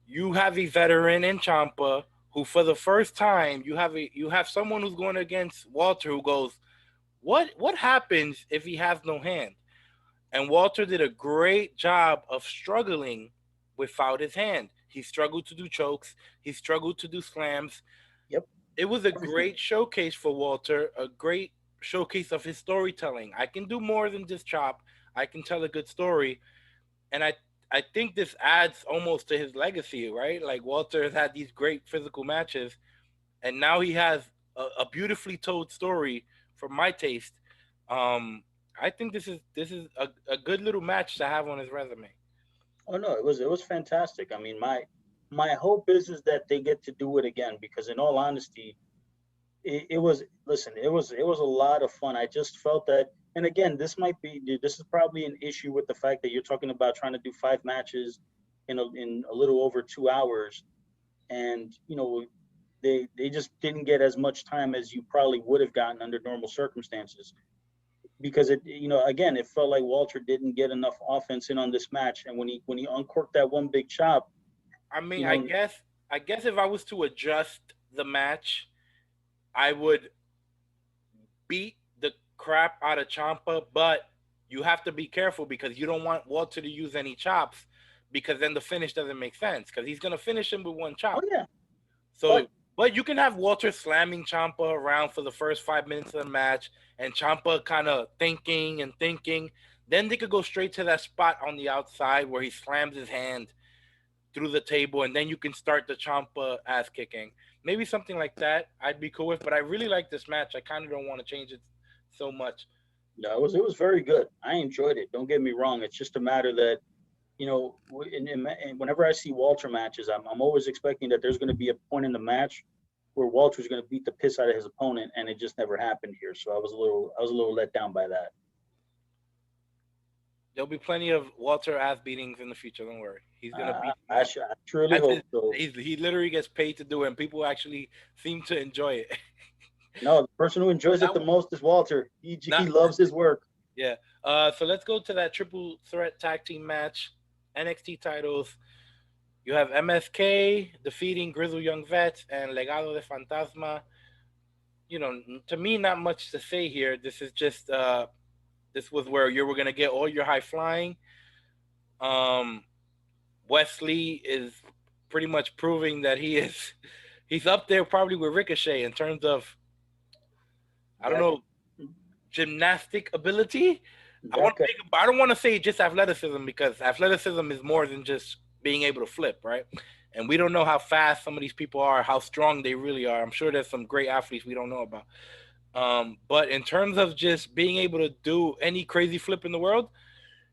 you have a veteran in Ciampa who, for the first time, you have someone who's going against Walter who goes, what happens if he has no hand? And Walter did a great job of struggling without his hand. He struggled to do chokes. He struggled to do slams. Yep. It was a great showcase for Walter, a great showcase of his storytelling. I can do more than just chop. I can tell a good story. And I think this adds almost to his legacy, right? Like Walter has had these great physical matches, and now he has a beautifully told story for my taste. I think this is a good little match to have on his resume. Oh no, it was fantastic. I mean, my hope is that they get to do it again because, in all honesty, it was a lot of fun. I just felt that, and again, this is probably an issue with the fact that you're talking about trying to do 5 matches in a little over 2 hours, and they just didn't get as much time as you probably would have gotten under normal circumstances. Because again, it felt like Walter didn't get enough offense in on this match, and when he uncorked that one big chop. I mean, I guess if I was to adjust the match, I would beat the crap out of Ciampa, but you have to be careful because you don't want Walter to use any chops because then the finish doesn't make sense because he's gonna finish him with one chop. Oh yeah. So. But you can have Walter slamming Ciampa around for the first 5 minutes of the match and Ciampa kind of thinking. Then they could go straight to that spot on the outside where he slams his hand through the table, and then you can start the Ciampa ass kicking. Maybe something like that I'd be cool with, but I really like this match. I kind of don't want to change it so much. No, it was very good. I enjoyed it. Don't get me wrong. It's just a matter that, and whenever I see Walter matches, I'm always expecting that there's going to be a point in the match where Walter's going to beat the piss out of his opponent, and it just never happened here. So I was a little let down by that. There'll be plenty of Walter ass beatings in the future. Don't worry, he's going to beat. I truly hope so. He literally gets paid to do it, and people actually seem to enjoy it. No, the person who enjoys it the most is Walter. He loves his work. Yeah. So let's go to that triple threat tag team match. NXT titles. You have MSK defeating Grizzled Young Vets and Legado de Fantasma. To me, not much to say here. This is just this was where you were gonna get all your high flying. Wesley is pretty much proving that he's up there probably with Ricochet in terms of gymnastic ability. I don't want to say just athleticism because athleticism is more than just being able to flip, right? And we don't know how fast some of these people are, how strong they really are. I'm sure there's some great athletes we don't know about. But in terms of just being able to do any crazy flip in the world,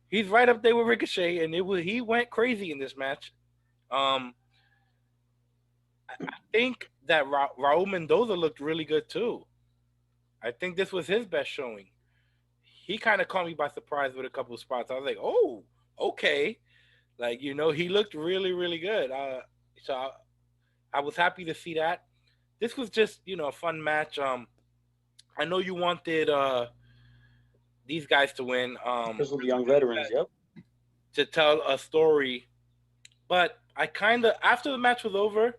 he's right up there with Ricochet, and he went crazy in this match. I think that Raul Mendoza looked really good too. I think this was his best showing. He kind of caught me by surprise with a couple of spots. I was like, oh, okay. Like, he looked really, really good. So I was happy to see that. This was just, a fun match. I know you wanted these guys to win. Those are the young veterans, yep. To tell a story. But I kind of, after the match was over,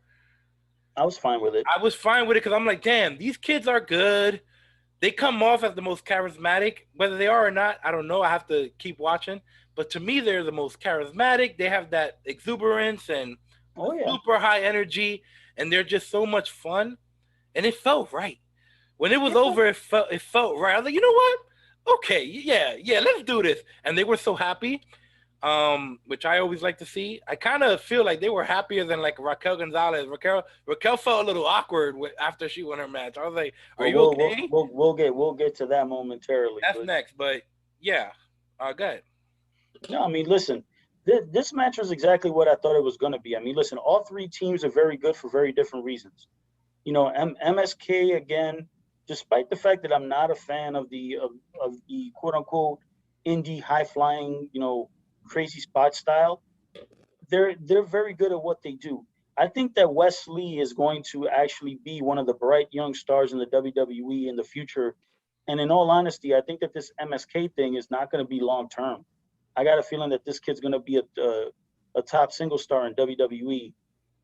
I was fine with it. I was fine with it because I'm like, damn, these kids are good. They come off as the most charismatic. Whether they are or not, I don't know. I have to keep watching. But to me, they're the most charismatic. They have that exuberance and super high energy, and they're just so much fun. And it felt right. When it was over, it felt right. I was like, you know what? Okay, yeah, let's do this. And they were so happy, which I always like to see. I kind of feel like they were happier than like Raquel Gonzalez. Raquel felt a little awkward after she won her match. I was like, "Are you okay?" We'll get to that momentarily. That's next, but yeah, go ahead. No, I mean, listen, this match was exactly what I thought it was going to be. I mean, listen, all three teams are very good for very different reasons. You know, MSK again. Despite the fact that I'm not a fan of the quote unquote indie high flying, you know, crazy spot style, they're very good at what they do. I think that Wes Lee is going to actually be one of the bright young stars in the WWE in the future. And in all honesty, I think that this MSK thing is not going to be long term. I got a feeling that this kid's going to be a top single star in WWE,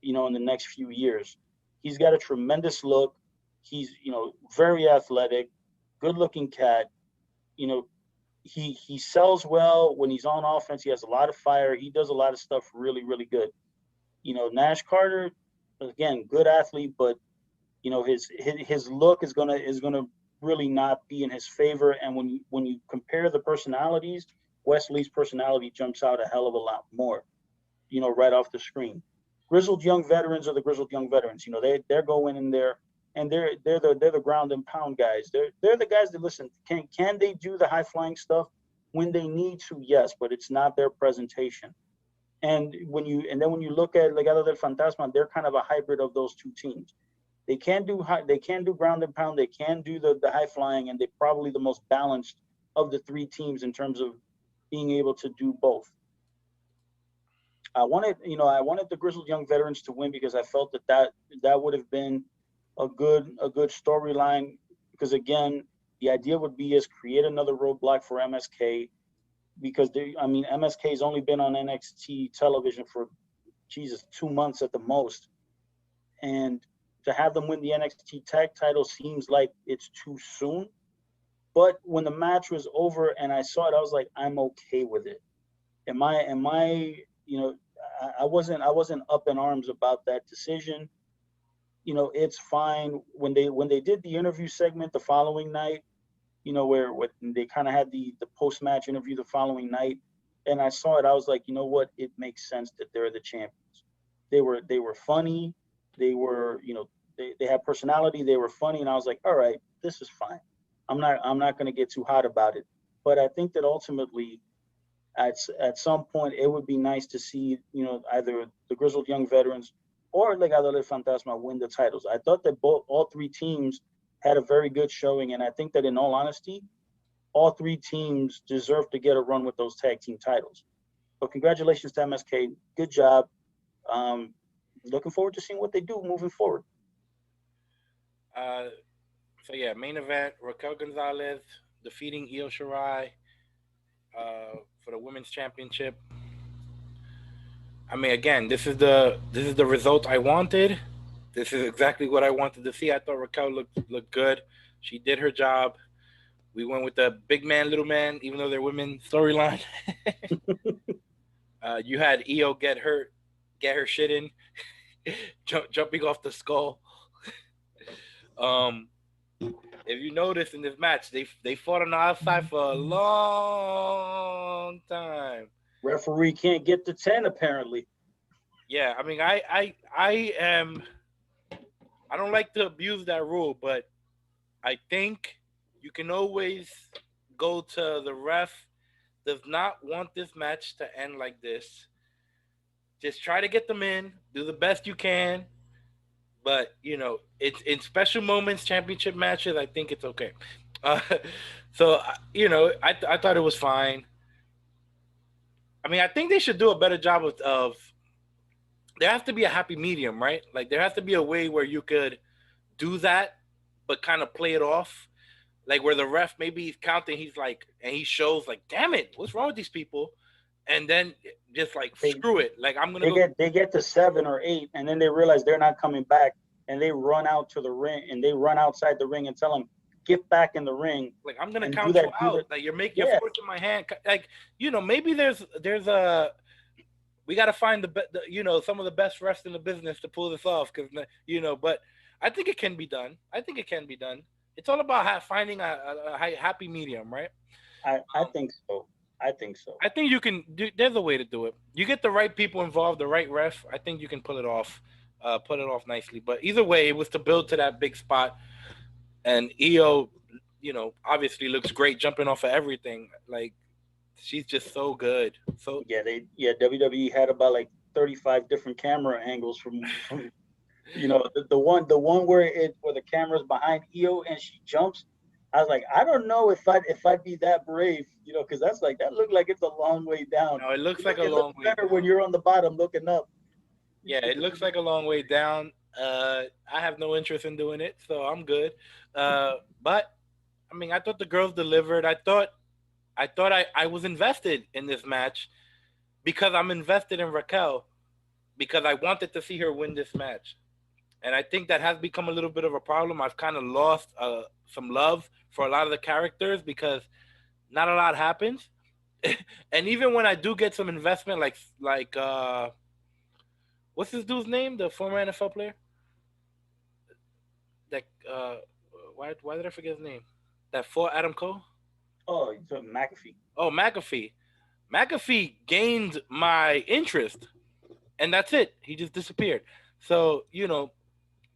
you know, in the next few years. He's got a tremendous look. He's, you know, very athletic, good-looking cat. You know, he sells well when he's on offense. He has a lot of fire. He does a lot of stuff really, really good. You know, Nash Carter, again, good athlete, but you know his look is gonna really not be in his favor. And when you compare the personalities, Wesley's personality jumps out a hell of a lot more. You know, right off the screen. Grizzled young veterans are the grizzled young veterans. You know, they're going in there. And they're the ground and pound guys. They're the guys that listen. Can they do the high flying stuff when they need to? Yes, but it's not their presentation. And when you look at Legado del Fantasma, they're kind of a hybrid of those two teams. They can do ground and pound. They can do the high flying, and they're probably the most balanced of the three teams in terms of being able to do both. I wanted the grizzled young veterans to win because I felt that would have been a good storyline, because again, the idea would be is create another roadblock for MSK, because MSK has only been on NXT television for 2 months at the most, and to have them win the NXT tag title seems like it's too soon. But when the match was over and I saw it, I was like, I'm okay with it. Am I you know, I wasn't up in arms about that decision. You know, it's fine. When they did the interview segment the following night, you know, where they kind of had the post-match interview the following night, and I saw it, I was like, you know what, it makes sense that they're the champions. They were funny, they were, you know, they had personality, they were funny, and I was like, all right, this is fine. I'm not going to get too hot about it. But I think that ultimately, at some point, it would be nice to see, you know, either the grizzled young veterans or Legado del Fantasma win the titles. I thought that all three teams had a very good showing, and I think that in all honesty, all three teams deserve to get a run with those tag team titles. But congratulations to MSK. Good job. Looking forward to seeing what they do moving forward. So yeah, main event, Raquel Gonzalez defeating Io Shirai for the women's championship. I mean, again, this is the result I wanted. This is exactly what I wanted to see. I thought Raquel looked good. She did her job. We went with the big man, little man, even though they're women storyline. You had Io get her shit in, jumping off the skull. If you notice in this match, they fought on the outside for a long time. Referee can't get to 10 apparently. Yeah, I mean, I don't like to abuse that rule, but I think you can always go to the ref does not want this match to end like this. Just try to get them in, do the best you can. But, you know, it's in special moments, championship matches, I think it's okay. So, you know, I thought it was fine. I mean, I think they should do a better job of there has to be a happy medium, right? Like, there has to be a way where you could do that, but kind of play it off. Like, where the ref, maybe he's counting, he's like, and he shows, like, damn it, what's wrong with these people? and then just like screw it. Like I'm gonna they get to 7 or 8, and then they realize they're not coming back, and they run out to the ring, and they run outside the ring and tell them, get back in the ring. Like I'm gonna count you out. Like you're forcing my hand. Like maybe there's we got to find the some of the best refs in the business to pull this off, because but I think it can be done. It's all about finding a happy medium, right? I think so. I think you can there's a way to do it. You get the right people involved, the right ref. I think you can pull it off nicely. But either way, it was to build to that big spot, and Io, obviously looks great jumping off of everything. Like, she's just so good. So WWE had about like 35 different camera angles from the one where the camera's behind Io and she jumps. I was like, I don't know if I'd be that brave, because that looked like it's a long way down. No, it looks like a long way better when you're on the bottom looking up. Yeah, it looks like a long way down. I have no interest in doing it, so I'm good. But I mean, I thought the girls delivered. I thought I was invested in this match because I'm invested in Raquel, because I wanted to see her win this match. And I think that has become a little bit of a problem. I've kind of lost some love for a lot of the characters because not a lot happens. And even when I do get some investment, like what's this dude's name? The former NFL player? That why did I forget his name? That fought Adam Cole? Oh, McAfee. Oh, McAfee. McAfee gained my interest, and that's it. He just disappeared. So,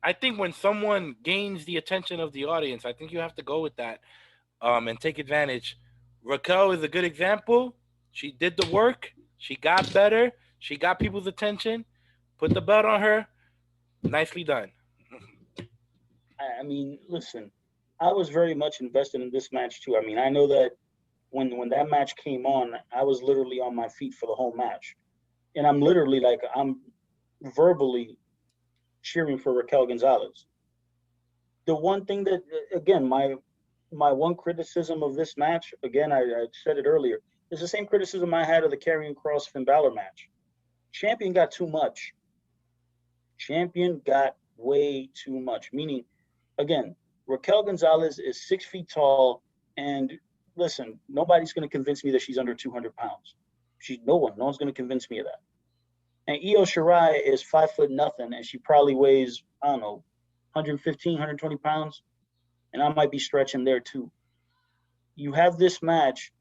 I think when someone gains the attention of the audience, I think you have to go with that and take advantage. Raquel is a good example. She did the work. She got better. She got people's attention. Put the belt on her. Nicely done. I mean, listen, I was very much invested in this match too. I mean, I know that when that match came on, I was literally on my feet for the whole match. And I'm literally I'm verbally cheering for Raquel Gonzalez. The one thing that, again, my one criticism of this match, again, I said it earlier, is the same criticism I had of the Karrion Kross Finn Balor match. Champion got too much. Champion got way too much. Meaning, again, Raquel Gonzalez is 6 feet tall, and listen, nobody's going to convince me that she's under 200 pounds. No one's going to convince me of that. And Io Shirai is 5 foot nothing, and she probably weighs, I don't know, 115, 120 pounds. And I might be stretching there too. You have this match,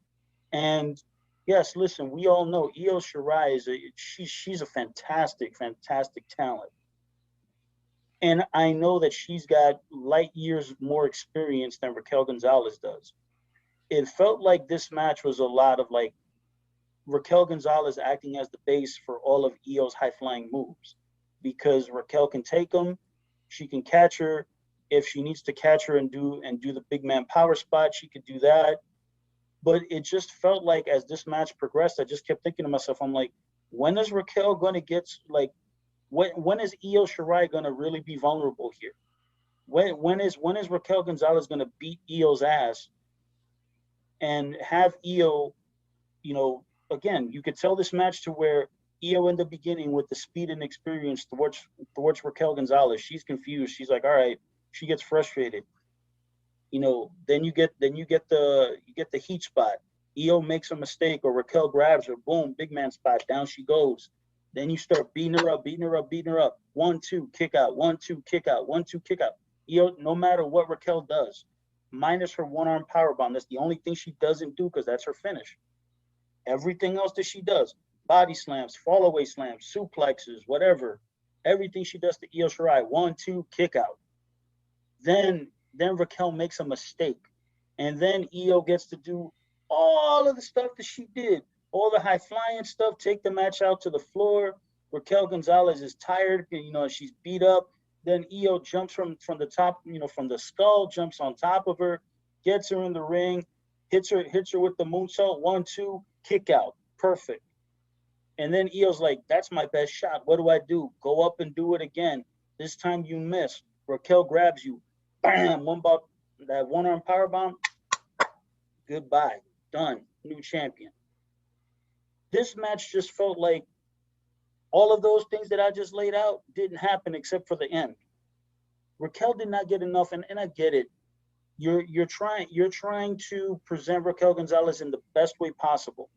and yes, listen, we all know Io Shirai she's a fantastic, fantastic talent. And I know that she's got light years more experience than Raquel Gonzalez does. It felt like this match was a lot of Raquel Gonzalez acting as the base for all of Io's high-flying moves, because Raquel can take them, she can catch her. If she needs to catch her and do the big man power spot, she could do that. But it just felt like as this match progressed, I just kept thinking to myself, I'm like, when is Raquel going to get when is Io Shirai going to really be vulnerable here? When is Raquel Gonzalez going to beat Io's ass and have Io, again, you could tell this match to where Io in the beginning with the speed and experience towards Raquel Gonzalez, she's confused. She's like, all right, she gets frustrated. Then you get the heat spot. Io makes a mistake or Raquel grabs her, boom, big man spot, down she goes. Then you start beating her up. 1, 2, kick out. 1, 2, kick out. 1, 2, kick out. Io, no matter what Raquel does, minus her one-arm powerbomb, that's the only thing she doesn't do because that's her finish. Everything else that she does, body slams, fall-away slams, suplexes, whatever, everything she does to Io Shirai, 1, 2, kick out. Then Raquel makes a mistake. And then Io gets to do all of the stuff that she did. All the high-flying stuff, take the match out to the floor. Raquel Gonzalez is tired, she's beat up. Then Io jumps from the top, from the skull, jumps on top of her, gets her in the ring, hits her with the moonsault, 1, 2, kick out. Perfect. And then Io's like, that's my best shot. What do I do? Go up and do it again. This time you miss. Raquel grabs you. Bam! That one-arm powerbomb. Goodbye. Done. New champion. this match just felt like all of those things that I just laid out didn't happen except for the end. Raquel did not get enough, and I get it. You're trying to present Raquel Gonzalez in the best way possible,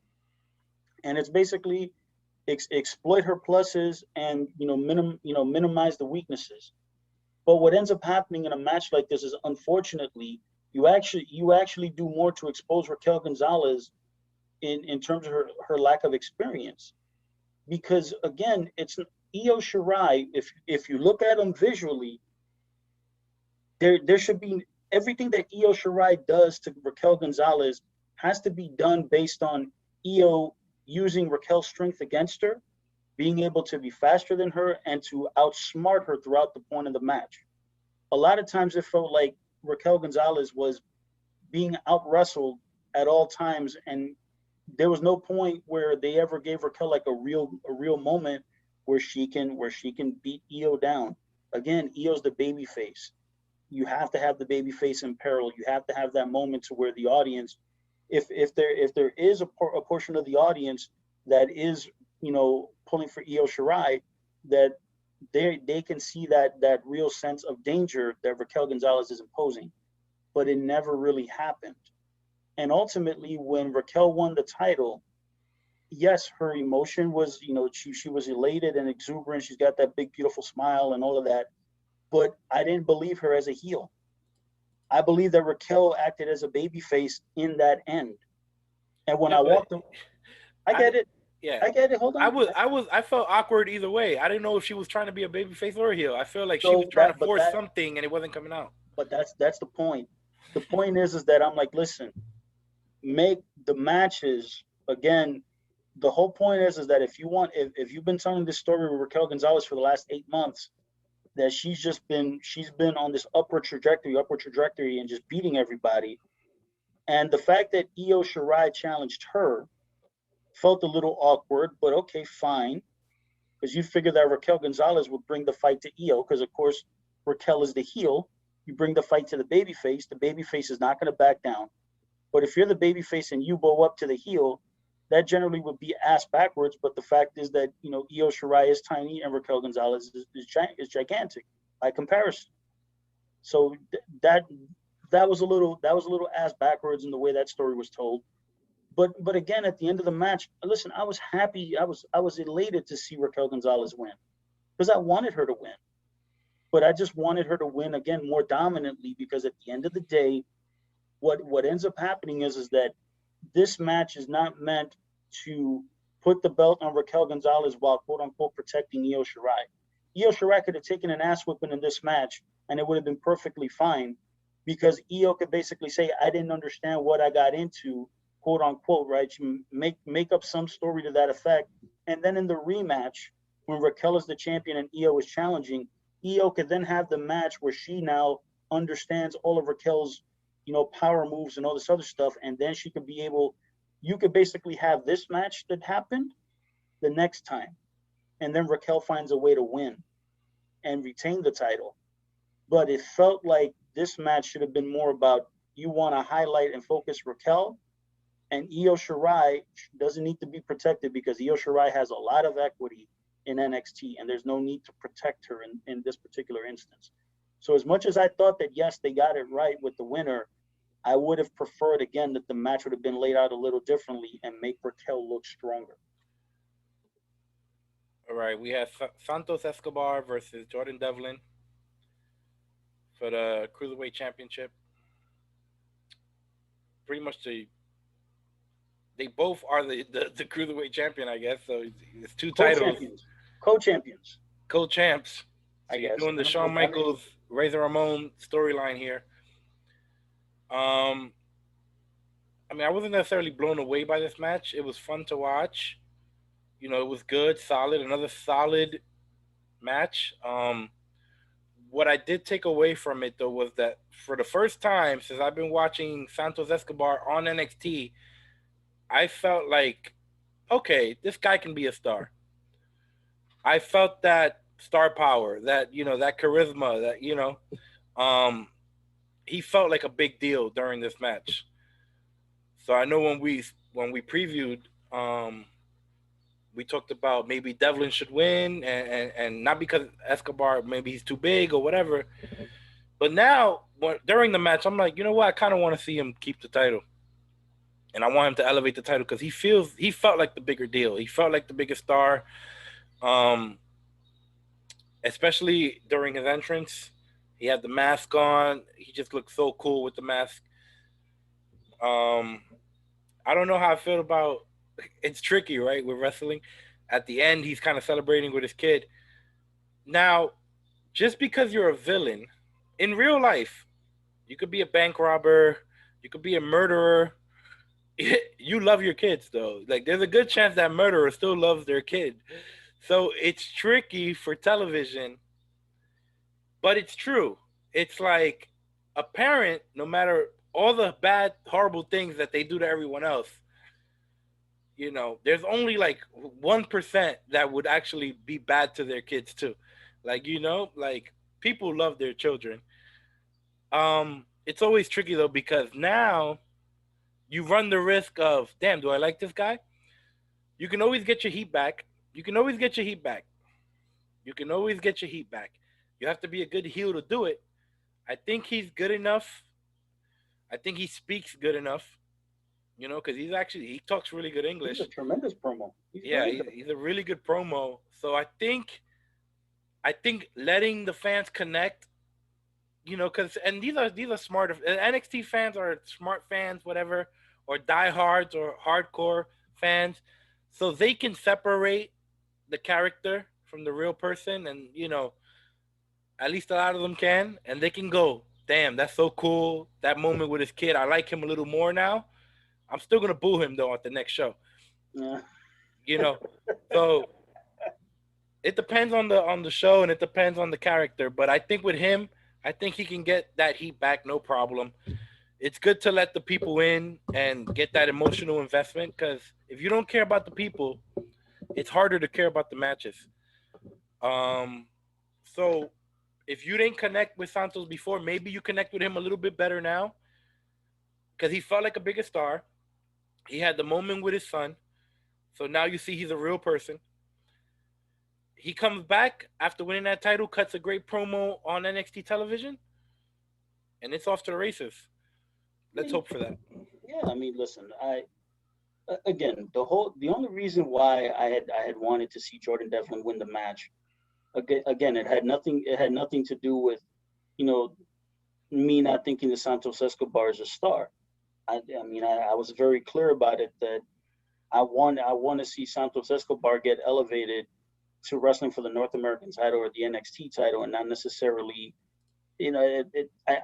and it's basically exploit her pluses and minimize the weaknesses. But what ends up happening in a match like this is, unfortunately, you actually do more to expose Raquel Gonzalez in terms of her lack of experience. Because again, it's Io Shirai. If you look at them visually, there should be everything that Io Shirai does to Raquel Gonzalez has to be done based on Io using Raquel's strength against her, being able to be faster than her, and to outsmart her throughout the point of the match. A lot of times it felt like Raquel Gonzalez was being out-wrestled at all times, and there was no point where they ever gave Raquel like a real moment where she can beat Io down. Again, Io's the baby face. You have to have the baby face in peril. You have to have that moment to where the audience, if there is a portion of the audience that is pulling for Io Shirai, that they can see that real sense of danger that Raquel Gonzalez is imposing. But it never really happened. And ultimately, when Raquel won the title, yes, her emotion was, she was elated and exuberant. She's got that big, beautiful smile and all of that. But I didn't believe her as a heel. I believe that Raquel acted as a babyface in that end. And when I walked, I get it. Yeah, I get it. Hold on. I felt awkward either way. I didn't know if she was trying to be a babyface or a heel. I feel like she was trying to force something and it wasn't coming out. But that's the point. The point is that I'm like, listen, make the matches again. The whole point is that if you've been telling this story with Raquel Gonzalez for the last 8 months, that she's been on this upward trajectory and just beating everybody. And the fact that Io Shirai challenged her felt a little awkward, but okay, fine. Because you figure that Raquel Gonzalez would bring the fight to Io, because of course Raquel is the heel. You bring the fight to the babyface is not going to back down. But if you're the babyface and you bow up to the heel, that generally would be ass backwards. But the fact is that Io Shirai is tiny and Raquel Gonzalez is gigantic by comparison. So that was a little ass backwards in the way that story was told. But again, at the end of the match, listen, I was happy. I was elated to see Raquel Gonzalez win, because I wanted her to win. But I just wanted her to win again more dominantly, because at the end of the day, what ends up happening is that this match is not meant to put the belt on Raquel Gonzalez while quote unquote protecting Io Shirai. Io Shirai could have taken an ass whipping in this match and it would have been perfectly fine, because Io could basically say, I didn't understand what I got into, quote unquote, right? She make up some story to that effect. And then in the rematch, when Raquel is the champion and Io is challenging, Io could then have the match where she now understands all of Raquel's power moves and all this other stuff, and then she could be able, you could basically have this match that happened the next time, and then Raquel finds a way to win and retain the title. But it felt like this match should have been more about, you want to highlight and focus Raquel, and Io Shirai doesn't need to be protected, because Io Shirai has a lot of equity in NXT, and there's no need to protect her in this particular instance. So as much as I thought that, yes, they got it right with the winner, I would have preferred, again, that the match would have been laid out a little differently and make Raquel look stronger. All right, we have Santos Escobar versus Jordan Devlin for the Cruiserweight Championship. Pretty much they both are the Cruiserweight Champion, I guess. So it's two titles. Co-champions. Co-champs. So I guess. Doing the Shawn Michaels, Razor Ramon storyline here. I wasn't necessarily blown away by this match. It was fun to watch. It was good, solid, another solid match. What I did take away from it, though, was that for the first time since I've been watching Santos Escobar on NXT, I felt like, okay, this guy can be a star. I felt that star power, that, that charisma, that, he felt like a big deal during this match. So I know when we previewed we talked about maybe Devlin should win, and not because Escobar, maybe he's too big or whatever. But now, during the match, I'm like, you know what? I kind of want to see him keep the title. And I want him to elevate the title because he felt like the bigger deal. He felt like the biggest star. Especially during his entrance. He had the mask on. He just looked so cool with the mask. I don't know how I feel about it's tricky, right? With wrestling. At the end, he's kind of celebrating with his kid. Now, just because you're a villain, in real life, you could be a bank robber, you could be a murderer. You love your kids, though. Like, there's a good chance that murderer still loves their kid. So it's tricky for television, but it's true. It's like a parent, no matter all the bad, horrible things that they do to everyone else, you know, there's only like 1% that would actually be bad to their kids too. Like, you know, like people love their children. It's always tricky though, because now you run the risk of, damn, do I like this guy? You can always get your heat back. You can always get your heat back. You can always get your heat back. You have to be a good heel to do it. I think he's good enough. I think he speaks good enough. You know, because he talks really good English. He's a tremendous promo. He's a really good promo. So I think letting the fans connect, you know, and these are smart. NXT fans are smart fans, whatever, or diehards or hardcore fans, so they can separate the character from the real person, and you know, at least a lot of them can, and they can go, damn, that's so cool. That moment with his kid, I like him a little more now. I'm still gonna boo him though at the next show. Yeah. You know, so it depends on the show and it depends on the character. But I think with him, I think he can get that heat back, no problem. It's good to let the people in and get that emotional investment, because if you don't care about the people, it's harder to care about the matches. So if you didn't connect with Santos before, maybe you connect with him a little bit better now, because he felt like a bigger star. He had the moment with his son. So now you see he's a real person. He comes back after winning that title, cuts a great promo on NXT television, and it's off to the races. Let's hope for that. Yeah, I mean, listen, the only reason why I had wanted to see Jordan Devlin win the match, again, it had nothing to do with, you know, me not thinking that Santos Escobar is a star. I mean, I was very clear about it that I want to see Santos Escobar get elevated to wrestling for the North American title or the NXT title, and not necessarily, you know,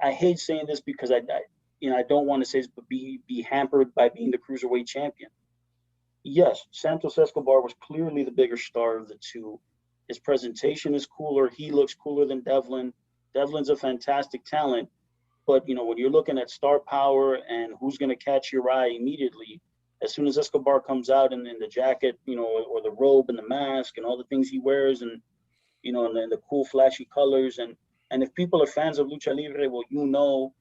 I hate saying this because I don't want to say this, but be hampered by being the Cruiserweight Champion. Yes, Santos Escobar was clearly the bigger star of the two. His presentation is cooler. He looks cooler than Devlin. Devlin's a fantastic talent. But, you know, when you're looking at star power and who's going to catch your eye immediately, as soon as Escobar comes out in the jacket, you know, or the robe and the mask and all the things he wears, and, you know, and then the cool flashy colors. And if people are fans of Lucha Libre, well, you know,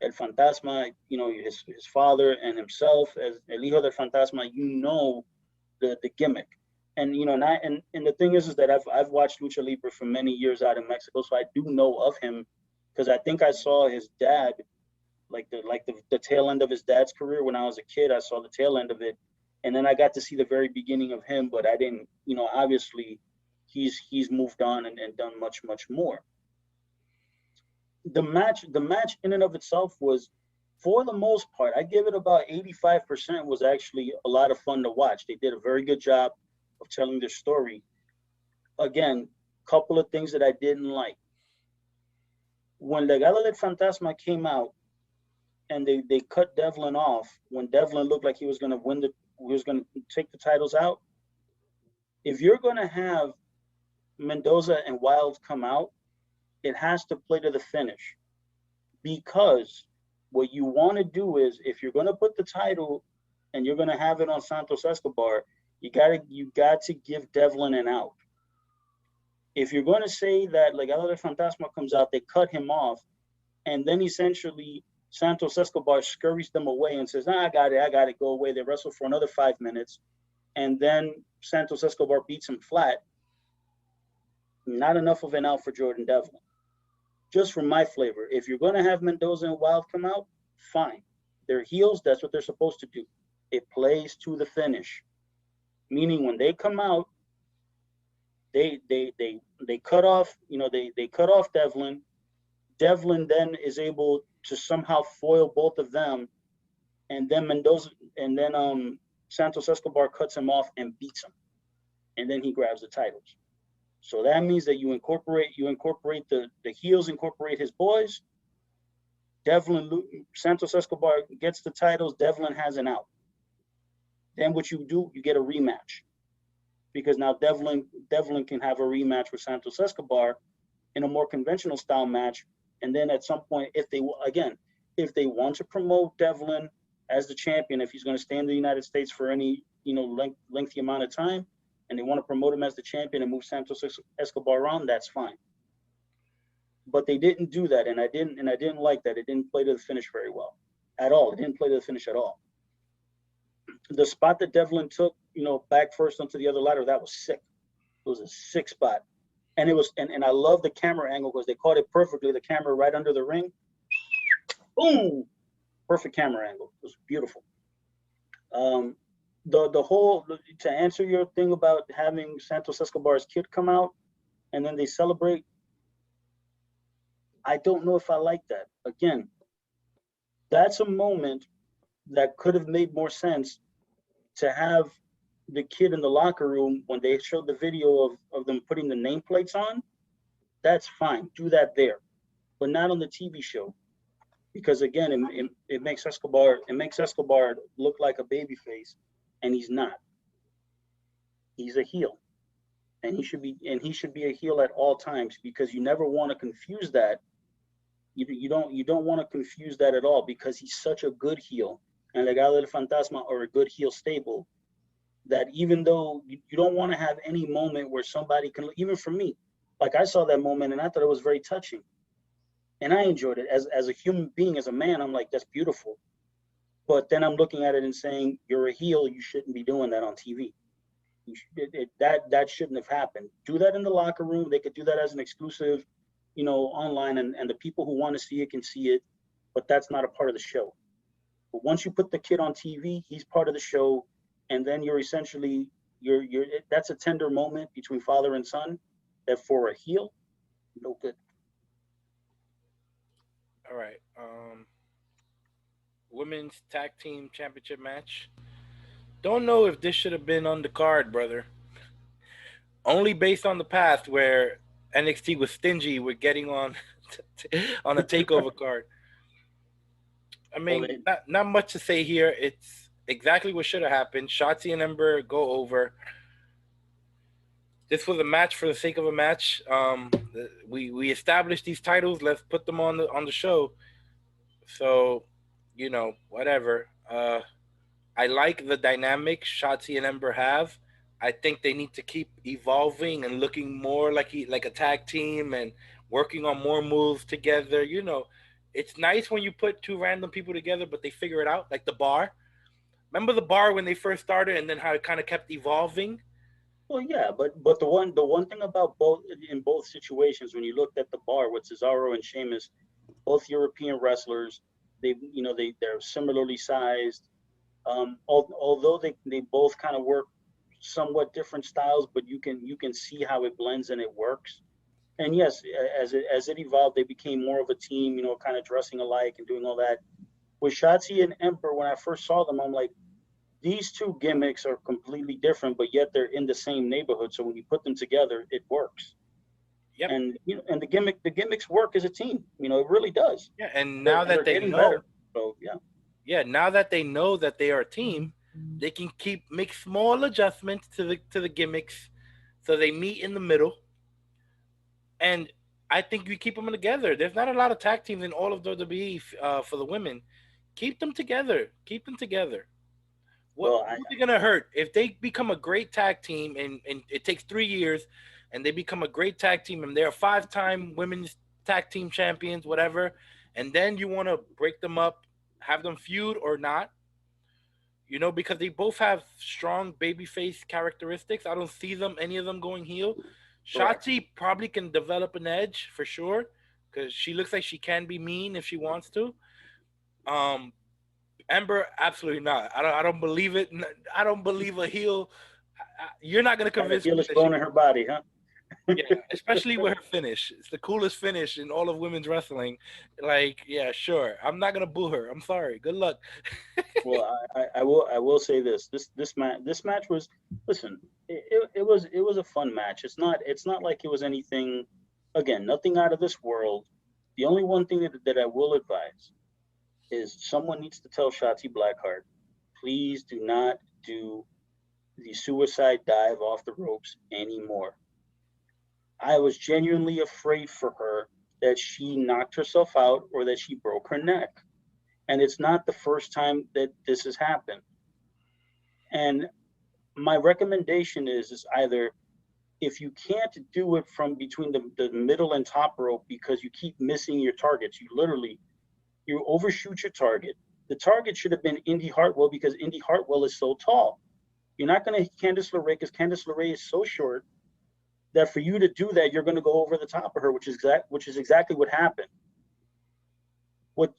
El Fantasma, you know, his father and himself as El Hijo del Fantasma, you know, the gimmick. And, you know, and the thing is that I've watched Lucha Libre for many years out in Mexico, so I do know of him, because I think I saw his dad, like the tail end of his dad's career when I was a kid. I saw the tail end of it, and then I got to see the very beginning of him, but I didn't, you know, obviously he's moved on and done much more. The match in and of itself was, for the most part, I give it about 85%, was actually a lot of fun to watch. They did a very good job of telling their story. Again, couple of things that I didn't like. When Legado del Fantasma came out and they cut Devlin off, when Devlin looked like he was going to take the titles out, if you're going to have Mendoza and Wilde come out, it has to play to the finish. Because what you want to do is, if you're going to put the title and you're going to have it on Santos Escobar, you got to give Devlin an out. If you're going to say that Legado del Fantasma comes out, they cut him off, and then essentially Santos Escobar scurries them away and says, I got it, go away. They wrestle for another 5 minutes, and then Santos Escobar beats him flat. Not enough of an out for Jordan Devlin. Just for my flavor, if you're going to have Mendoza and Wilde come out, fine. They're heels. That's what they're supposed to do. It plays to the finish. Meaning when they come out, they cut off, they cut off Devlin. Devlin then is able to somehow foil both of them, and then Santos Escobar cuts him off and beats him, and then he grabs the titles. So that means that you incorporate the heels, incorporate his boys. Santos Escobar gets the titles. Devlin has an out. Then what you do, you get a rematch, because now Devlin can have a rematch with Santos Escobar in a more conventional style match. And then at some point, if they want to promote Devlin as the champion, if he's going to stay in the United States for any lengthy amount of time, and they want to promote him as the champion and move Santos Escobar on, that's fine. But they didn't do that, and I didn't like that. It didn't play to the finish very well at all. It didn't play to the finish at all. The spot that Devlin took, back first onto the other ladder, that was sick. It was a sick spot. And it was, and I love the camera angle because they caught it perfectly. The camera right under the ring. Boom! Perfect camera angle. It was beautiful. To answer your thing about having Santos Escobar's kid come out and then they celebrate, I don't know if I like that. Again, that's a moment that could have made more sense to have the kid in the locker room when they showed the video of them putting the nameplates on. That's fine. Do that there, but not on the TV show, because again, it makes Escobar look like a babyface, and he's not. He's a heel, and he should be a heel at all times, because you never want to confuse that. You don't want to confuse that at all, because he's such a good heel, and Legado del Fantasma are a good heel stable, that even though you don't want to have any moment where somebody can, even for me, like I saw that moment and I thought it was very touching, and I enjoyed it as a human being, as a man. I'm like, that's beautiful. But then I'm looking at it and saying, you're a heel, you shouldn't be doing that on TV. That shouldn't have happened. Do that in the locker room. They could do that as an exclusive, online, and the people who want to see it can see it, but that's not a part of the show. But once you put the kid on TV, he's part of the show, and then you're essentially, that's a tender moment between father and son that for a heel, no good. All right. Women's Tag Team Championship match. Don't know if this should have been on the card, brother. Only based on the past where NXT was stingy with getting on on a takeover card. I mean, not much to say here. It's exactly what should have happened. Shotzi and Ember go over. This was a match for the sake of a match. We established these titles. Let's put them on the show. So, whatever. I like the dynamic Shotzi and Ember have. I think they need to keep evolving and looking more like a tag team and working on more moves together. It's nice when you put two random people together, but they figure it out, like the Bar. Remember the Bar when they first started, and then how it kind of kept evolving? Well, yeah, but the one thing about both situations, when you looked at the Bar with Cesaro and Sheamus, both European wrestlers, they're similarly sized. Although they both kind of work somewhat different styles, but you can see how it blends and it works. And yes, as it evolved, they became more of a team, kind of dressing alike and doing all that. With Shotzi and Ember, when I first saw them, I'm like, these two gimmicks are completely different, but yet they're in the same neighborhood. So when you put them together, it works. Yep. And and the gimmicks work as a team. It really does. Yeah, and now that they know, better, so yeah. Yeah, now that they know that they are a team, they can make small adjustments to the gimmicks, so they meet in the middle. And I think we keep them together. There's not a lot of tag teams in all of WWE for the women. Keep them together. Keep them together. What's it gonna hurt if they become a great tag team and it takes 3 years, and they become a great tag team and they're 5-time women's tag team champions, whatever, and then you want to break them up, have them feud or not? You know, because they both have strong babyface characteristics. I don't see any of them going heel. Correct. Shotzi probably can develop an edge for sure because she looks like she can be mean if she wants to. Um, Ember, absolutely not. I don't believe it. I don't believe a heel. You're not gonna Got the convince me heelish that she. bone in her body, huh? Yeah, especially with her finish. It's the coolest finish in all of women's wrestling. Like, yeah, sure. I'm not gonna boo her. I'm sorry. Good luck. Well, I will say this match was, listen, it was a fun match. It's not like it was anything, again, nothing out of this world. The only one thing that I will advise is someone needs to tell Shotzi Blackheart, please do not do the suicide dive off the ropes anymore. I was genuinely afraid for her that she knocked herself out or that she broke her neck. And it's not the first time that this has happened. And my recommendation is either, if you can't do it from between the middle and top rope because you keep missing your targets, you overshoot your target. The target should have been Indy Hartwell because Indy Hartwell is so tall. You're not going to hit Candice LeRae because Candice LeRae is so short that for you to do that, you're going to go over the top of her, which is exactly what happened.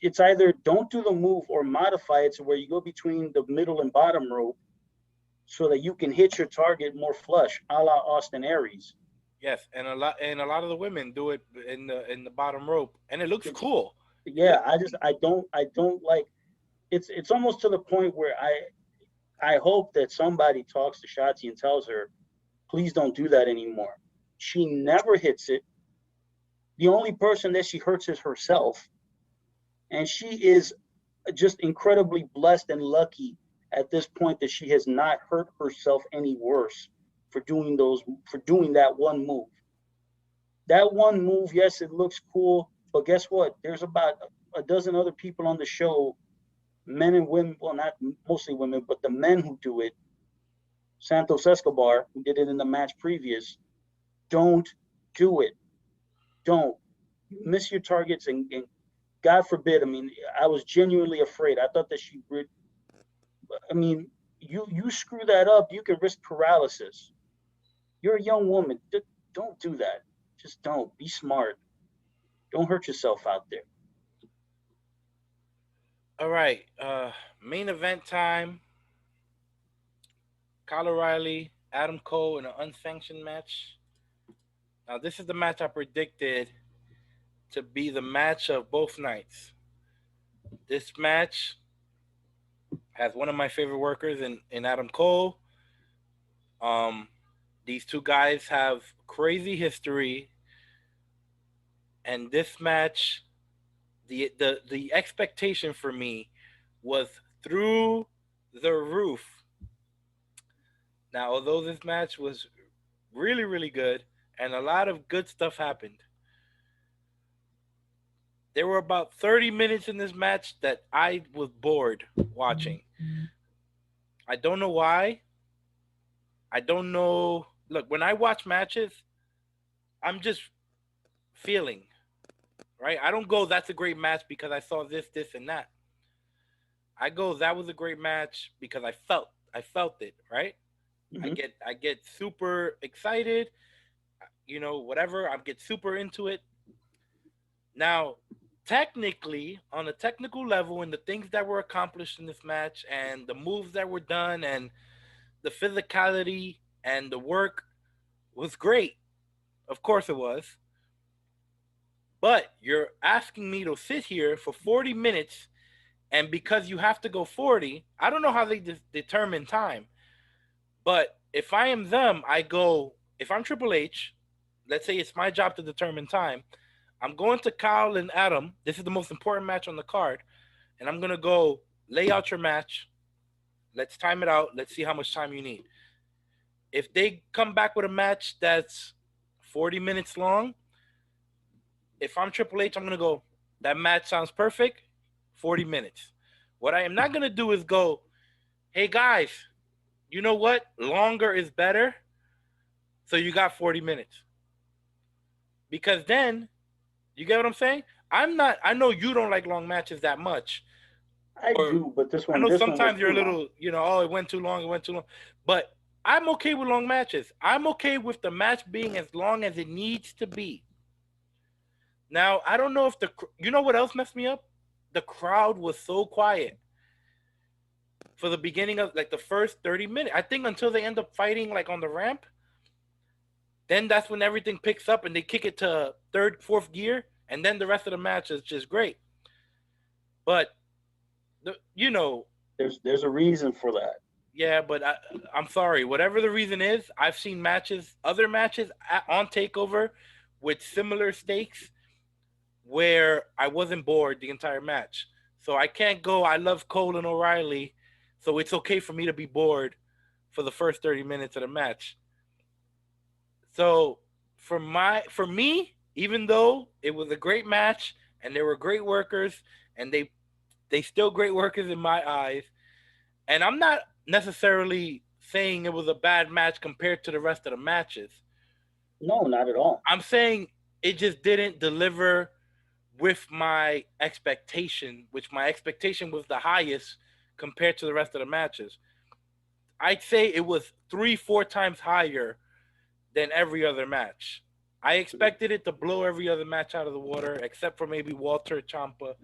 It's either don't do the move or modify it to where you go between the middle and bottom rope so that you can hit your target more flush, a la Austin Aries. Yes, and a lot of the women do it in the bottom rope, and it looks cool. Yeah, I don't like. It's almost to the point where I hope that somebody talks to Shotzi and tells her, please don't do that anymore. She never hits it. The only person that she hurts is herself. And she is just incredibly blessed and lucky at this point that she has not hurt herself any worse for doing that one move. That one move, yes, it looks cool, but guess what? There's about a dozen other people on the show, men and women, well, not mostly women, but the men who do it. Santos Escobar, who did it in the match previous, don't do it. Don't. You miss your targets and God forbid, I mean, I was genuinely afraid. I thought that you screw that up, you can risk paralysis. You're a young woman. Don't do that. Just don't. Be smart. Don't hurt yourself out there. All right, main event time. Kyle O'Reilly, Adam Cole in an unsanctioned match. Now, this is the match I predicted to be the match of both nights. This match has one of my favorite workers in Adam Cole. These two guys have crazy history, and this match, the expectation for me was through the roof. Now, although this match was really, really good and a lot of good stuff happened, there were about 30 minutes in this match that I was bored watching. I don't know why. I don't know. Look, when I watch matches, I'm just feeling, right? I don't go, that's a great match because I saw this, and that. I go, that was a great match because I felt it, right? Mm-hmm. I get super excited, whatever. I get super into it. Now, technically, on a technical level, and the things that were accomplished in this match and the moves that were done and the physicality and the work was great. Of course it was. But you're asking me to sit here for 40 minutes, and because you have to go 40, I don't know how they determine time. But if I am them, I go, if I'm Triple H, let's say it's my job to determine time, I'm going to Kyle and Adam. This is the most important match on the card. And I'm going to go, lay out your match. Let's time it out. Let's see how much time you need. If they come back with a match that's 40 minutes long, if I'm Triple H, I'm going to go, that match sounds perfect, 40 minutes. What I am not going to do is go, hey, guys, you know what? Longer is better. So you got 40 minutes. Because then, you get what I'm saying? I know you don't like long matches that much, I do, but I know this sometimes one you're a was too little, oh, it went too long, but I'm okay with long matches. I'm okay with the match being as long as it needs to be. Now, I don't know if you know what else messed me up? The crowd was so quiet for the beginning of like the first 30 minutes. I think until they end up fighting like on the ramp, then that's when everything picks up and they kick it to third, fourth gear, and then the rest of the match is just great. But there's a reason for that. Yeah, but I'm sorry. Whatever the reason is, I've seen other matches on TakeOver with similar stakes where I wasn't bored the entire match. So I can't go, I love Cole and O'Reilly, so it's okay for me to be bored for the first 30 minutes of the match. So for me, even though it was a great match and there were great workers and they still great workers in my eyes, and I'm not necessarily saying it was a bad match compared to the rest of the matches. No, not at all. I'm saying it just didn't deliver with my expectation, which my expectation was the highest compared to the rest of the matches. I'd say it was 3-4 times higher than every other match. I expected it to blow every other match out of the water, except for maybe Walter Ciampa.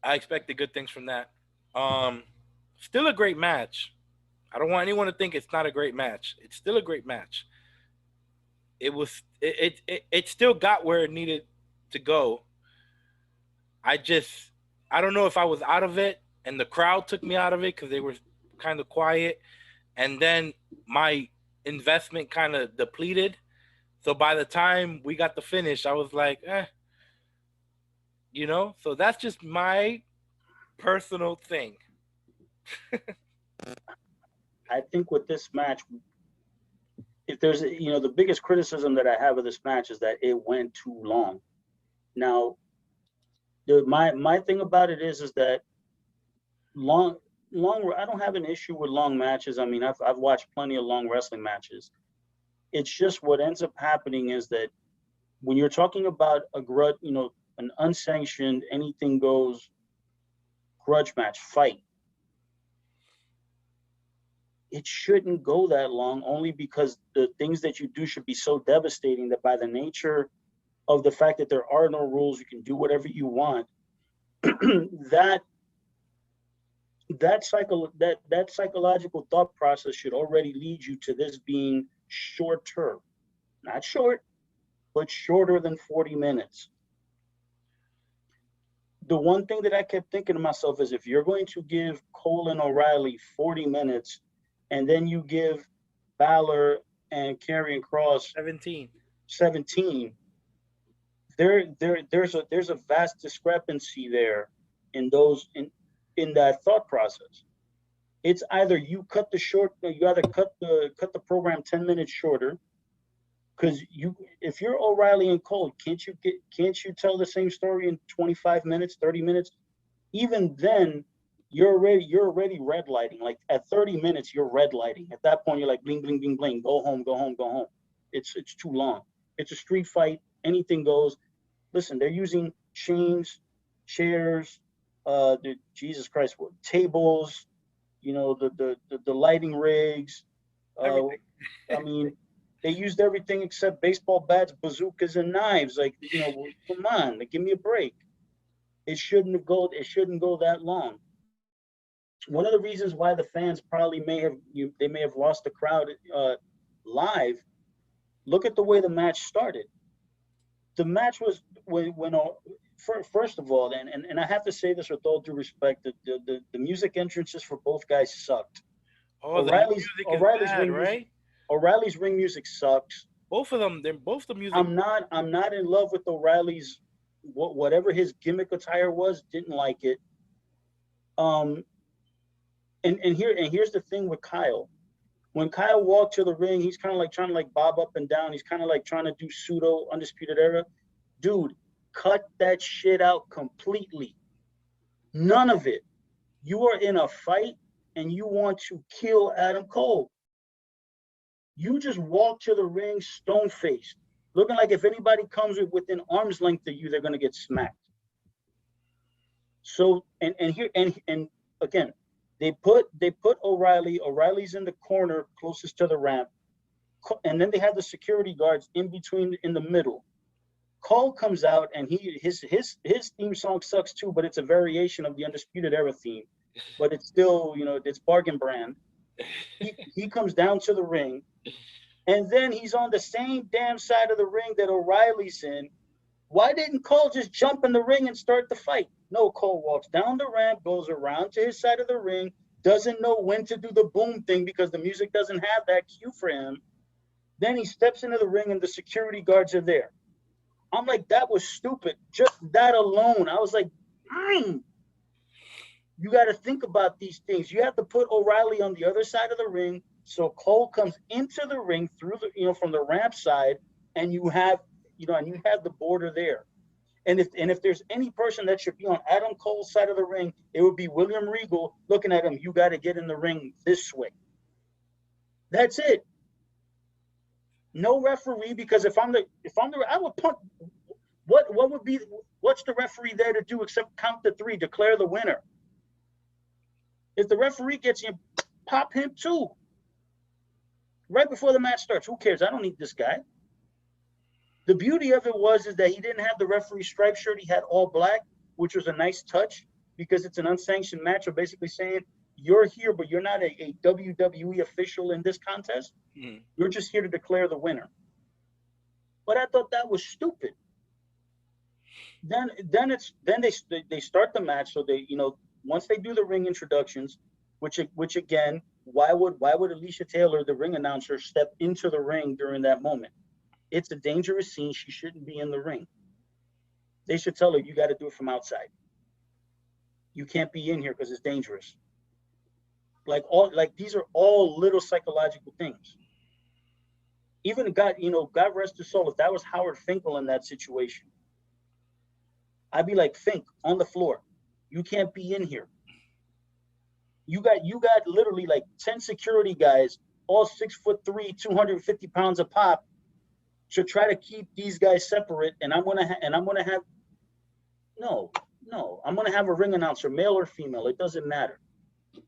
I expected good things from that. Still a great match. I don't want anyone to think it's not a great match. It's still a great match. It still got where it needed to go. I don't know if I was out of it and the crowd took me out of it because they were kind of quiet, and then my investment kind of depleted. So by the time we got the finish, I was like, so that's just my personal thing. I think with this match, if there's, the biggest criticism that I have of this match is that it went too long. Now, my thing about it is that long. I don't have an issue with long matches. I mean, I've watched plenty of long wrestling matches. It's just what ends up happening is that when you're talking about a grudge, an unsanctioned, anything goes grudge match fight, it shouldn't go that long, only because the things that you do should be so devastating that by the nature of the fact that there are no rules, you can do whatever you want. that psychological thought process should already lead you to this being shorter, not short, but shorter than 40 minutes. The one thing that I kept thinking to myself is, if you're going to give Cole and O'Reilly 40 minutes, and then you give Balor and Karrion kross 17, there's a vast discrepancy there in that thought process. It's either you cut the program 10 minutes shorter, because if you're O'Reilly and Cole, can't you tell the same story in 25 minutes, 30 minutes? Even then, you're already red lighting. Like at 30 minutes, you're red lighting. At that point, you're like bling, bling, bling, bling. Go home, go home, go home. It's too long. It's a street fight. Anything goes. Listen, they're using chains, chairs, Jesus Christ, tables, the lighting rigs. I mean, they used everything except baseball bats, bazookas, and knives. Like, come on, give me a break. It shouldn't go that long. One of the reasons why the fans probably may have lost the crowd live. Look at the way the match started. The match was first of all, and I have to say this with all due respect, the music entrances for both guys sucked. Oh, O'Reilly's bad, right? O'Reilly's ring music sucks. Both of them, they're both the music. I'm not in love with O'Reilly's whatever his gimmick attire was. Didn't like it. And here's the thing with Kyle. When Kyle walked to the ring, he's kind of like trying to bob up and down. He's kind of like trying to do pseudo Undisputed Era. Dude, cut that shit out completely. None of it. You are in a fight and you want to kill Adam Cole. You just walk to the ring stone-faced, looking like if anybody comes within arm's length of you, they're going to get smacked. So and here and again, they put O'Reilly. O'Reilly's in the corner closest to the ramp, and then they have the security guards in between, in the middle. Cole comes out, and his theme song sucks too, but it's a variation of the Undisputed Era theme, but it's still, you know, it's bargain brand. He comes down to the ring, and then he's on the same damn side of the ring that O'Reilly's in. Why didn't Cole just jump in the ring and start the fight? No, Cole walks down the ramp, goes around to his side of the ring, doesn't know when to do the boom thing because the music doesn't have that cue for him. Then he steps into the ring and the security guards are there. I'm like, that was stupid. Just that alone. I was like, you got to think about these things. You have to put O'Reilly on the other side of the ring. So Cole comes into the ring through the, you know, from the ramp side, and you have, you know, and you have the border there. And if there's any person that should be on Adam Cole's side of the ring, it would be William Regal looking at him. You got to get in the ring this way. That's it. No referee, because if I'm the I would punt. What's the referee there to do except count to three, declare the winner? If the referee gets you, pop him too. Right before the match starts. Who cares? I don't need this guy. The beauty of it is that he didn't have the referee stripe shirt. He had all black, which was a nice touch because it's an unsanctioned match. Of basically saying, you're here, but you're not a WWE official in this contest. Mm-hmm. You're just here to declare the winner. But I thought that was stupid. Then they start the match. So they, you know, once they do the ring introductions, which again, why would Alicia Taylor, the ring announcer, step into the ring during that moment? It's a dangerous scene. She shouldn't be in the ring. They should tell her, you got to do it from outside. You can't be in here because it's dangerous. These are all little psychological things. Even God rest his soul, if that was Howard Finkel in that situation, I'd be like, Fink, on the floor. You can't be in here. You got literally like 10 security guys, all 6'3", 250 pounds a pop, to try to keep these guys separate. And I'm gonna have a ring announcer, male or female. It doesn't matter.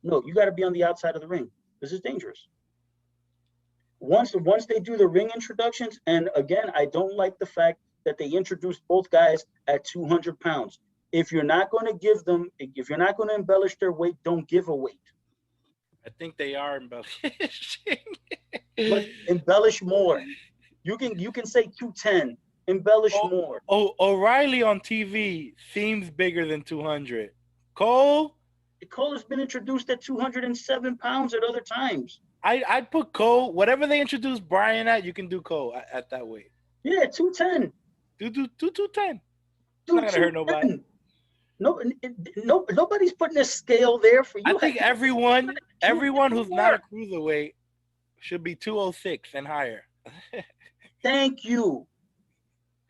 No, you got to be on the outside of the ring. This is dangerous. Once they do the ring introductions, and again, I don't like the fact that they introduced both guys at 200 pounds. If you're not going to embellish their weight, don't give a weight. I think they are embellishing. But embellish more. You can say 210. Embellish more. Oh, O'Reilly on TV seems bigger than 200. Cole has been introduced at 207 pounds at other times. I'd put Cole, whatever they introduced Brian at, you can do Cole at that weight. Yeah, 210. Do 210. It's not gonna hurt nobody. No, nobody's putting a scale there for you. I think everyone who's not a cruiserweight should be 206 and higher. Thank you.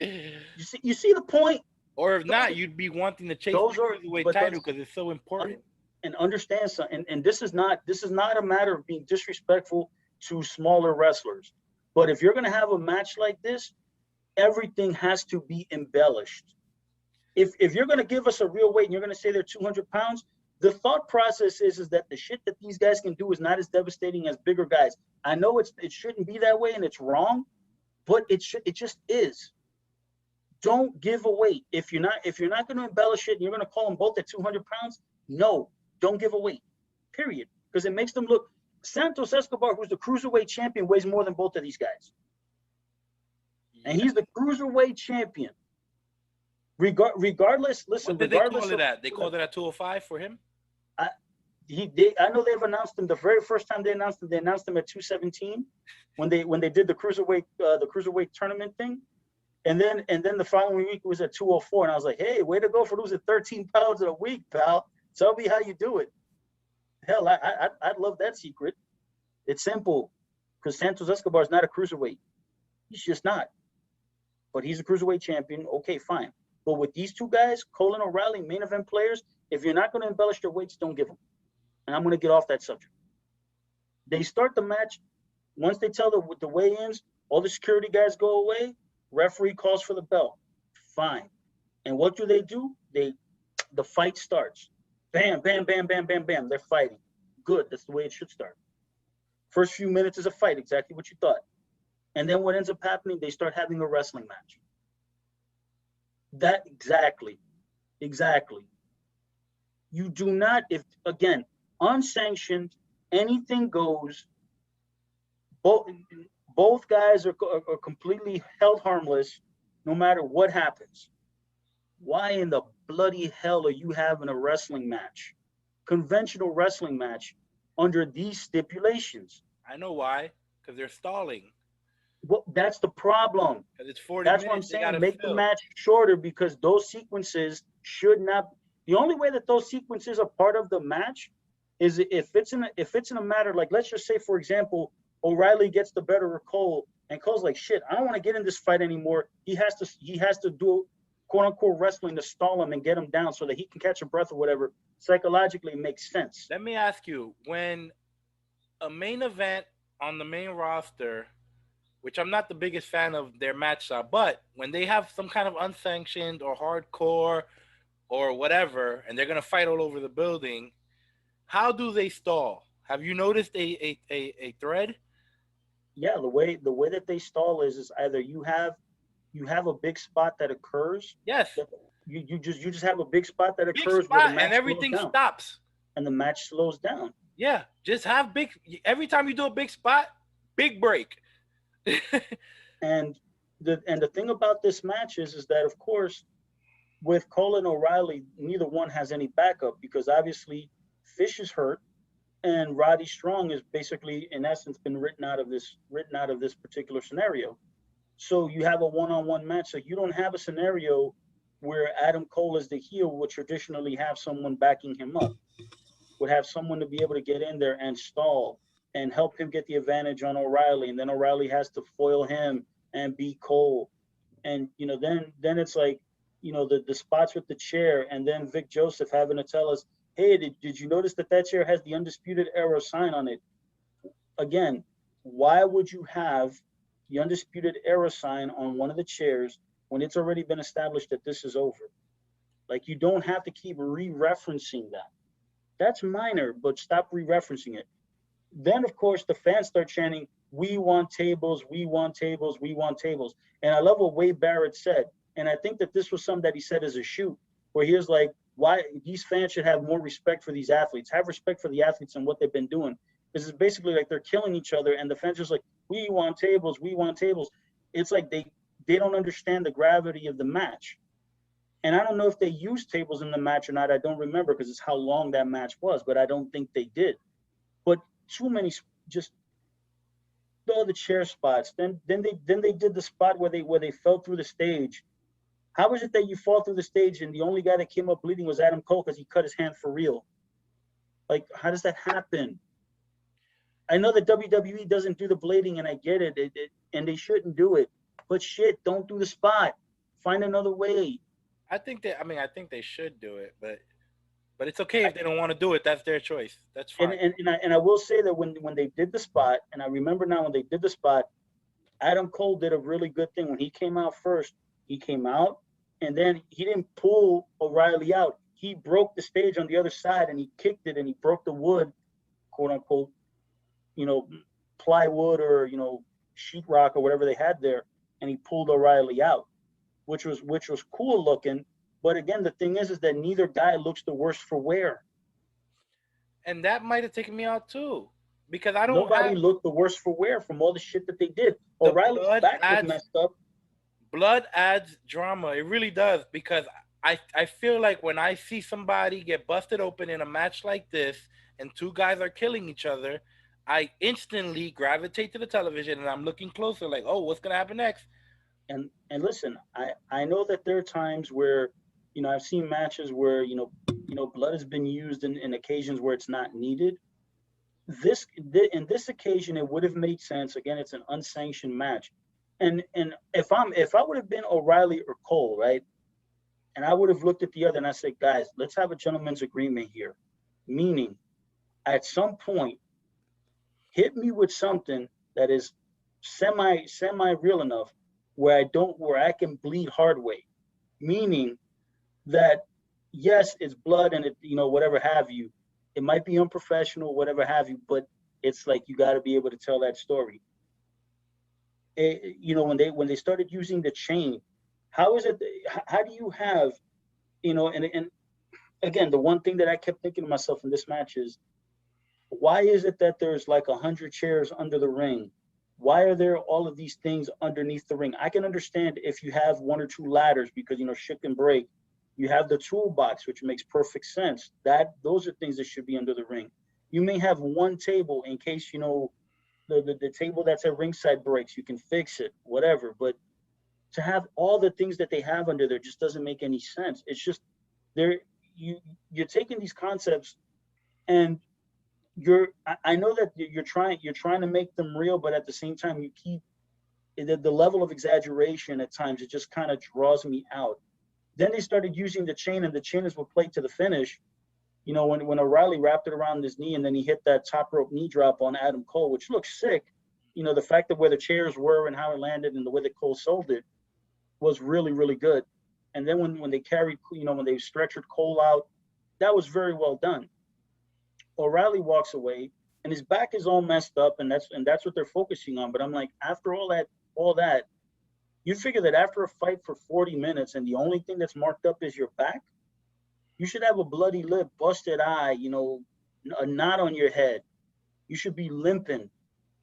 You see the point? Or if not, you'd be wanting to chase the cruiserweight title because it's so important. And understand something. And this is not a matter of being disrespectful to smaller wrestlers. But if you're gonna have a match like this, everything has to be embellished. If you're gonna give us a real weight and you're gonna say they're 200 pounds, the thought process is that the shit that these guys can do is not as devastating as bigger guys. I know it shouldn't be that way and it's wrong, but it just is. Don't give a weight. If you're not going to embellish it and you're going to call them both at 200 pounds, no, don't give a weight, period. Because it makes them look. Santos Escobar, who's the cruiserweight champion, weighs more than both of these guys. And he's the cruiserweight champion. Regardless, listen. What did they call it at? They called it at 205 for him? I know they've announced him the very first time they announced him at 217 when they did the cruiserweight tournament thing. And then the following week it was at 204, and I was like, hey, way to go for losing 13 pounds in a week, pal. Tell me how you do it. Hell, I'd love that secret. It's simple, because Santos Escobar is not a cruiserweight. He's just not. But he's a cruiserweight champion. Okay, fine. But with these two guys, Cole and O'Reilly, main event players, if you're not going to embellish their weights, don't give them. And I'm going to get off that subject. They start the match. Once they tell the weigh-ins, all the security guys go away. Referee calls for the bell. Fine. And what do? They the fight starts. Bam, bam, bam, bam, bam, bam. They're fighting. Good. That's the way it should start. First few minutes is a fight, exactly what you thought. And then what ends up happening, they start having a wrestling match. That exactly. You do not, if again, unsanctioned, anything goes. Both guys are completely held harmless no matter what happens. Why in the bloody hell are you having a wrestling match, conventional wrestling match, under these stipulations? I know why, because they're stalling. Well, that's the problem. Because it's 40 That's minutes. what I'm saying. Make the match shorter, because those sequences should not. The only way that those sequences are part of the match is if it's in a matter like, let's just say, for example, O'Reilly gets the better of Cole, and Cole's like, shit, I don't want to get in this fight anymore. He has to do quote unquote wrestling to stall him and get him down so that he can catch a breath or whatever. Psychologically, it makes sense. Let me ask you, when a main event on the main roster, which I'm not the biggest fan of their match style, but when they have some kind of unsanctioned or hardcore or whatever, and they're going to fight all over the building, how do they stall? Have you noticed a thread? Yeah, the way that they stall is either you have a big spot that occurs. Yes. You just have a big spot that occurs spot, where the match and everything stops. And the match slows down. Yeah, just have big. Every time you do a big spot, big break. And the thing about this match is that, of course, with Cole and O'Reilly, neither one has any backup, because obviously Fish is hurt, and Roddy Strong is basically, in essence, been written out of this particular scenario. So you have a one-on-one match. So you don't have a scenario where Adam Cole as the heel would traditionally have someone backing him up, would have someone to be able to get in there and stall and help him get the advantage on O'Reilly, and then O'Reilly has to foil him and beat Cole. And then it's like, the spots with the chair, and then Vic Joseph having to tell us, hey, did you notice that chair has the Undisputed Era sign on it? Again, why would you have the Undisputed Era sign on one of the chairs when it's already been established that this is over? Like, you don't have to keep re-referencing that. That's minor, but stop re-referencing it. Then, of course, the fans start chanting, we want tables, we want tables, we want tables. And I love what Wade Barrett said. And I think that this was something that he said as a shoot, where he was like, why these fans should have more respect for these athletes, have respect for the athletes and what they've been doing. This is basically like they're killing each other, and the fans are just like, we want tables, we want tables. It's like they don't understand the gravity of the match. And I don't know if they used tables in the match or not. I don't remember, because it's how long that match was, but I don't think they did. But too many, just all the chair spots. Then they did the spot where they fell through the stage. How is it that you fall through the stage and the only guy that came up bleeding was Adam Cole because he cut his hand for real? Like, how does that happen? I know that WWE doesn't do the blading, and I get it, and they shouldn't do it. But shit, don't do the spot. Find another way. I think they should do it, but it's okay if they don't want to do it. That's their choice. That's fine. And I will say that when they did the spot, and I remember now when they did the spot, Adam Cole did a really good thing. When he came out first, he came out, and then he didn't pull O'Reilly out. He broke the stage on the other side, and he kicked it, and he broke the wood, quote unquote, plywood or sheetrock or whatever they had there, and he pulled O'Reilly out, which was cool looking. But again, the thing is that neither guy looks the worse for wear. And that might have taken me out too, because Nobody looked the worse for wear from all the shit that they did. O'Reilly's back was messed up. Blood adds drama. It really does, because I feel like when I see somebody get busted open in a match like this and two guys are killing each other, I instantly gravitate to the television and I'm looking closer, like, oh, what's gonna happen next? And listen, I know that there are times where, I've seen matches where, blood has been used in occasions where it's not needed. In this occasion, it would have made sense. Again, it's an unsanctioned match. And if I would have been O'Reilly or Cole, right? And I would have looked at the other and I said, guys, let's have a gentleman's agreement here. Meaning, at some point, hit me with something that is semi real enough where I can bleed hard way. Meaning that yes, it's blood and it, whatever have you. It might be unprofessional, whatever have you, but it's like you got to be able to tell that story. When they started using the chain, how is it? How do you have, and again, the one thing that I kept thinking to myself in this match is, why is it that there's like 100 chairs under the ring? Why are there all of these things underneath the ring? I can understand if you have one or two ladders because, shit can break. You have the toolbox, which makes perfect sense. Those are things that should be under the ring. You may have one table in case, the table that's at ringside breaks. You can fix it, whatever. But to have all the things that they have under there just doesn't make any sense. It's just you're taking these concepts and I know that you're trying to make them real, but at the same time you keep the level of exaggeration at times. It just kind of draws me out. Then they started using the chain, and the chain is what played to the finish. When O'Reilly wrapped it around his knee and then he hit that top rope knee drop on Adam Cole, which looks sick. The fact that where the chairs were and how it landed and the way that Cole sold it was really, really good. And then when they carried, when they stretchered Cole out, that was very well done. O'Reilly walks away and his back is all messed up, and that's what they're focusing on. But I'm like, after all that, you figure that after a fight for 40 minutes and the only thing that's marked up is your back, you should have a bloody lip, busted eye, a knot on your head. You should be limping,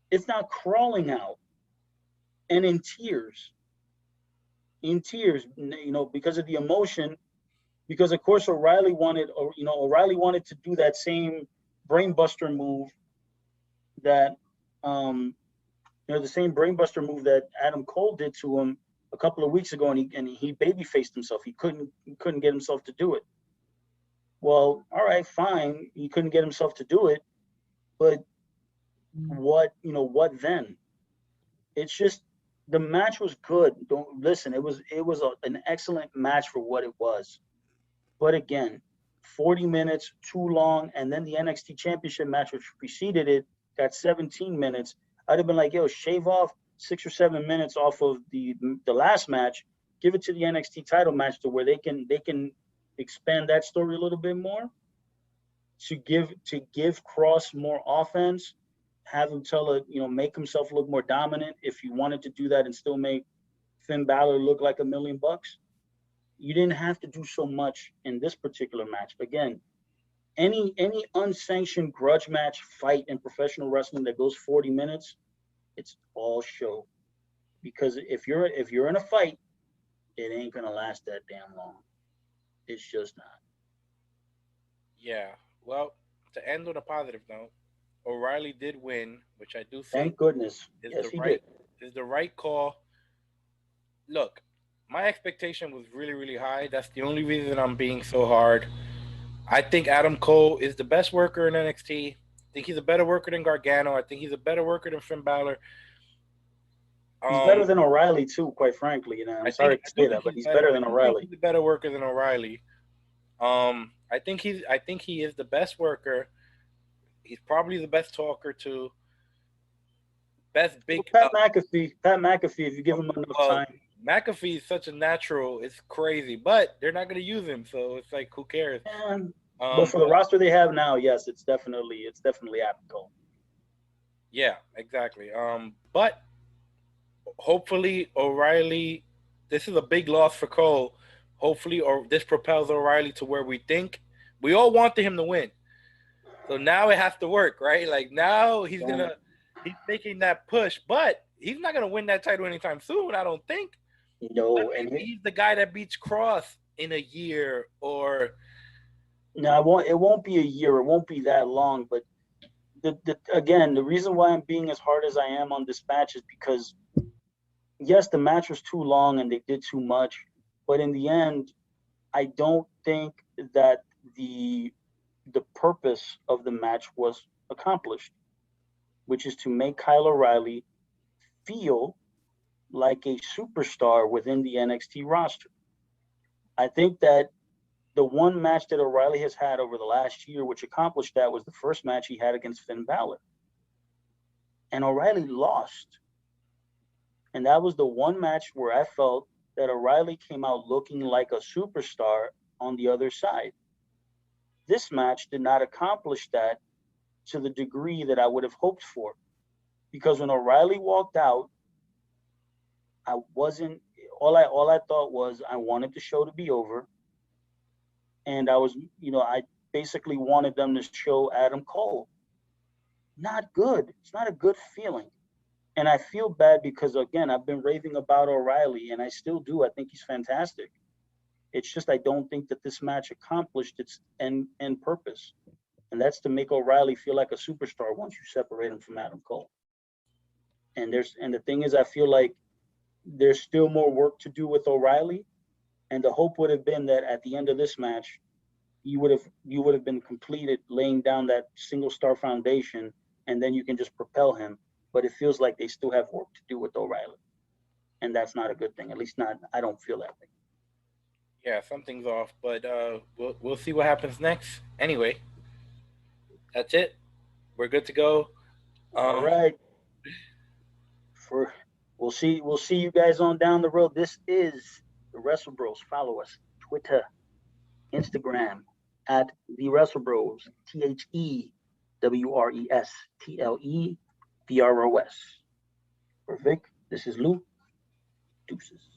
if not crawling out, and in tears, because of the emotion. Because of course O'Reilly wanted to do that same brainbuster move that the same brainbuster move that Adam Cole did to him a couple of weeks ago, and he baby faced himself. He couldn't get himself to do it. Well, all right, fine. He couldn't get himself to do it, but what then? It's just the match was good. Don't listen. It was an excellent match for what it was. But again, 40 minutes too long, and then the NXT Championship match, which preceded it, got 17 minutes. I'd have been like, yo, shave off 6 or 7 minutes off of the last match, give it to the NXT title match to where they can expand that story a little bit more, to give Cross more offense, have him make himself look more dominant if you wanted to do that and still make Finn Balor look like $1 million. You didn't have to do so much in this particular match. Again, any unsanctioned grudge match fight in professional wrestling that goes 40 minutes, it's all show. Because if you're in a fight, it ain't gonna last that damn long. It's just not. Yeah. Well, to end on a positive note, O'Reilly did win, which I do think Thank goodness. Yes, he did. Is the right call. Look, my expectation was really, really high. That's the only reason I'm being so hard. I think Adam Cole is the best worker in NXT. I think he's a better worker than Gargano. I think he's a better worker than Finn Balor. He's better than O'Reilly too, quite frankly. I'm sorry to say that, but he's better than O'Reilly. He's a better worker than O'Reilly. I think he is the best worker. He's probably the best talker too. Best big. Pat McAfee, if you give him enough time. McAfee is such a natural. It's crazy, but they're not going to use him, so it's like, who cares? But for the roster they have now, yes, it's definitely Adam Cole. Yeah, exactly. But hopefully O'Reilly, this is a big loss for Cole. Hopefully, this propels O'Reilly to where we think we all wanted him to win. So now it has to work, right? Like now he's making that push, but he's not gonna win that title anytime soon, I don't think. No, and he's the guy that beats Cross in a year or. No, it won't be a year. It won't be that long. But again, the reason why I'm being as hard as I am on this match is because, yes, the match was too long and they did too much. But in the end, I don't think that the purpose of the match was accomplished, which is to make Kyle O'Reilly feel like a superstar within the NXT roster. I think that the one match that O'Reilly has had over the last year, which accomplished that, was the first match he had against Finn Balor. And O'Reilly lost. And that was the one match where I felt that O'Reilly came out looking like a superstar on the other side. This match did not accomplish that to the degree that I would have hoped for. Because when O'Reilly walked out, I wasn't, all I thought was I wanted the show to be over. And I was, I basically wanted them to show Adam Cole. Not good. It's not a good feeling. And I feel bad because, again, I've been raving about O'Reilly, and I still do. I think he's fantastic. It's just I don't think that this match accomplished its end purpose. And that's to make O'Reilly feel like a superstar once you separate him from Adam Cole. And the thing is, I feel like there's still more work to do with O'Reilly. And the hope would have been that at the end of this match, you would have been completed laying down that single star foundation, and then you can just propel him. But it feels like they still have work to do with O'Reilly. And that's not a good thing. At least I don't feel that way. Yeah, something's off, but we'll see what happens next. Anyway, that's it. We're good to go. All right. We'll see you guys on down the road. This is the Wrestlebros. Follow us Twitter, Instagram at the Wrestlebros. TheWrestleBros. For Vic, this is Lou. Deuces.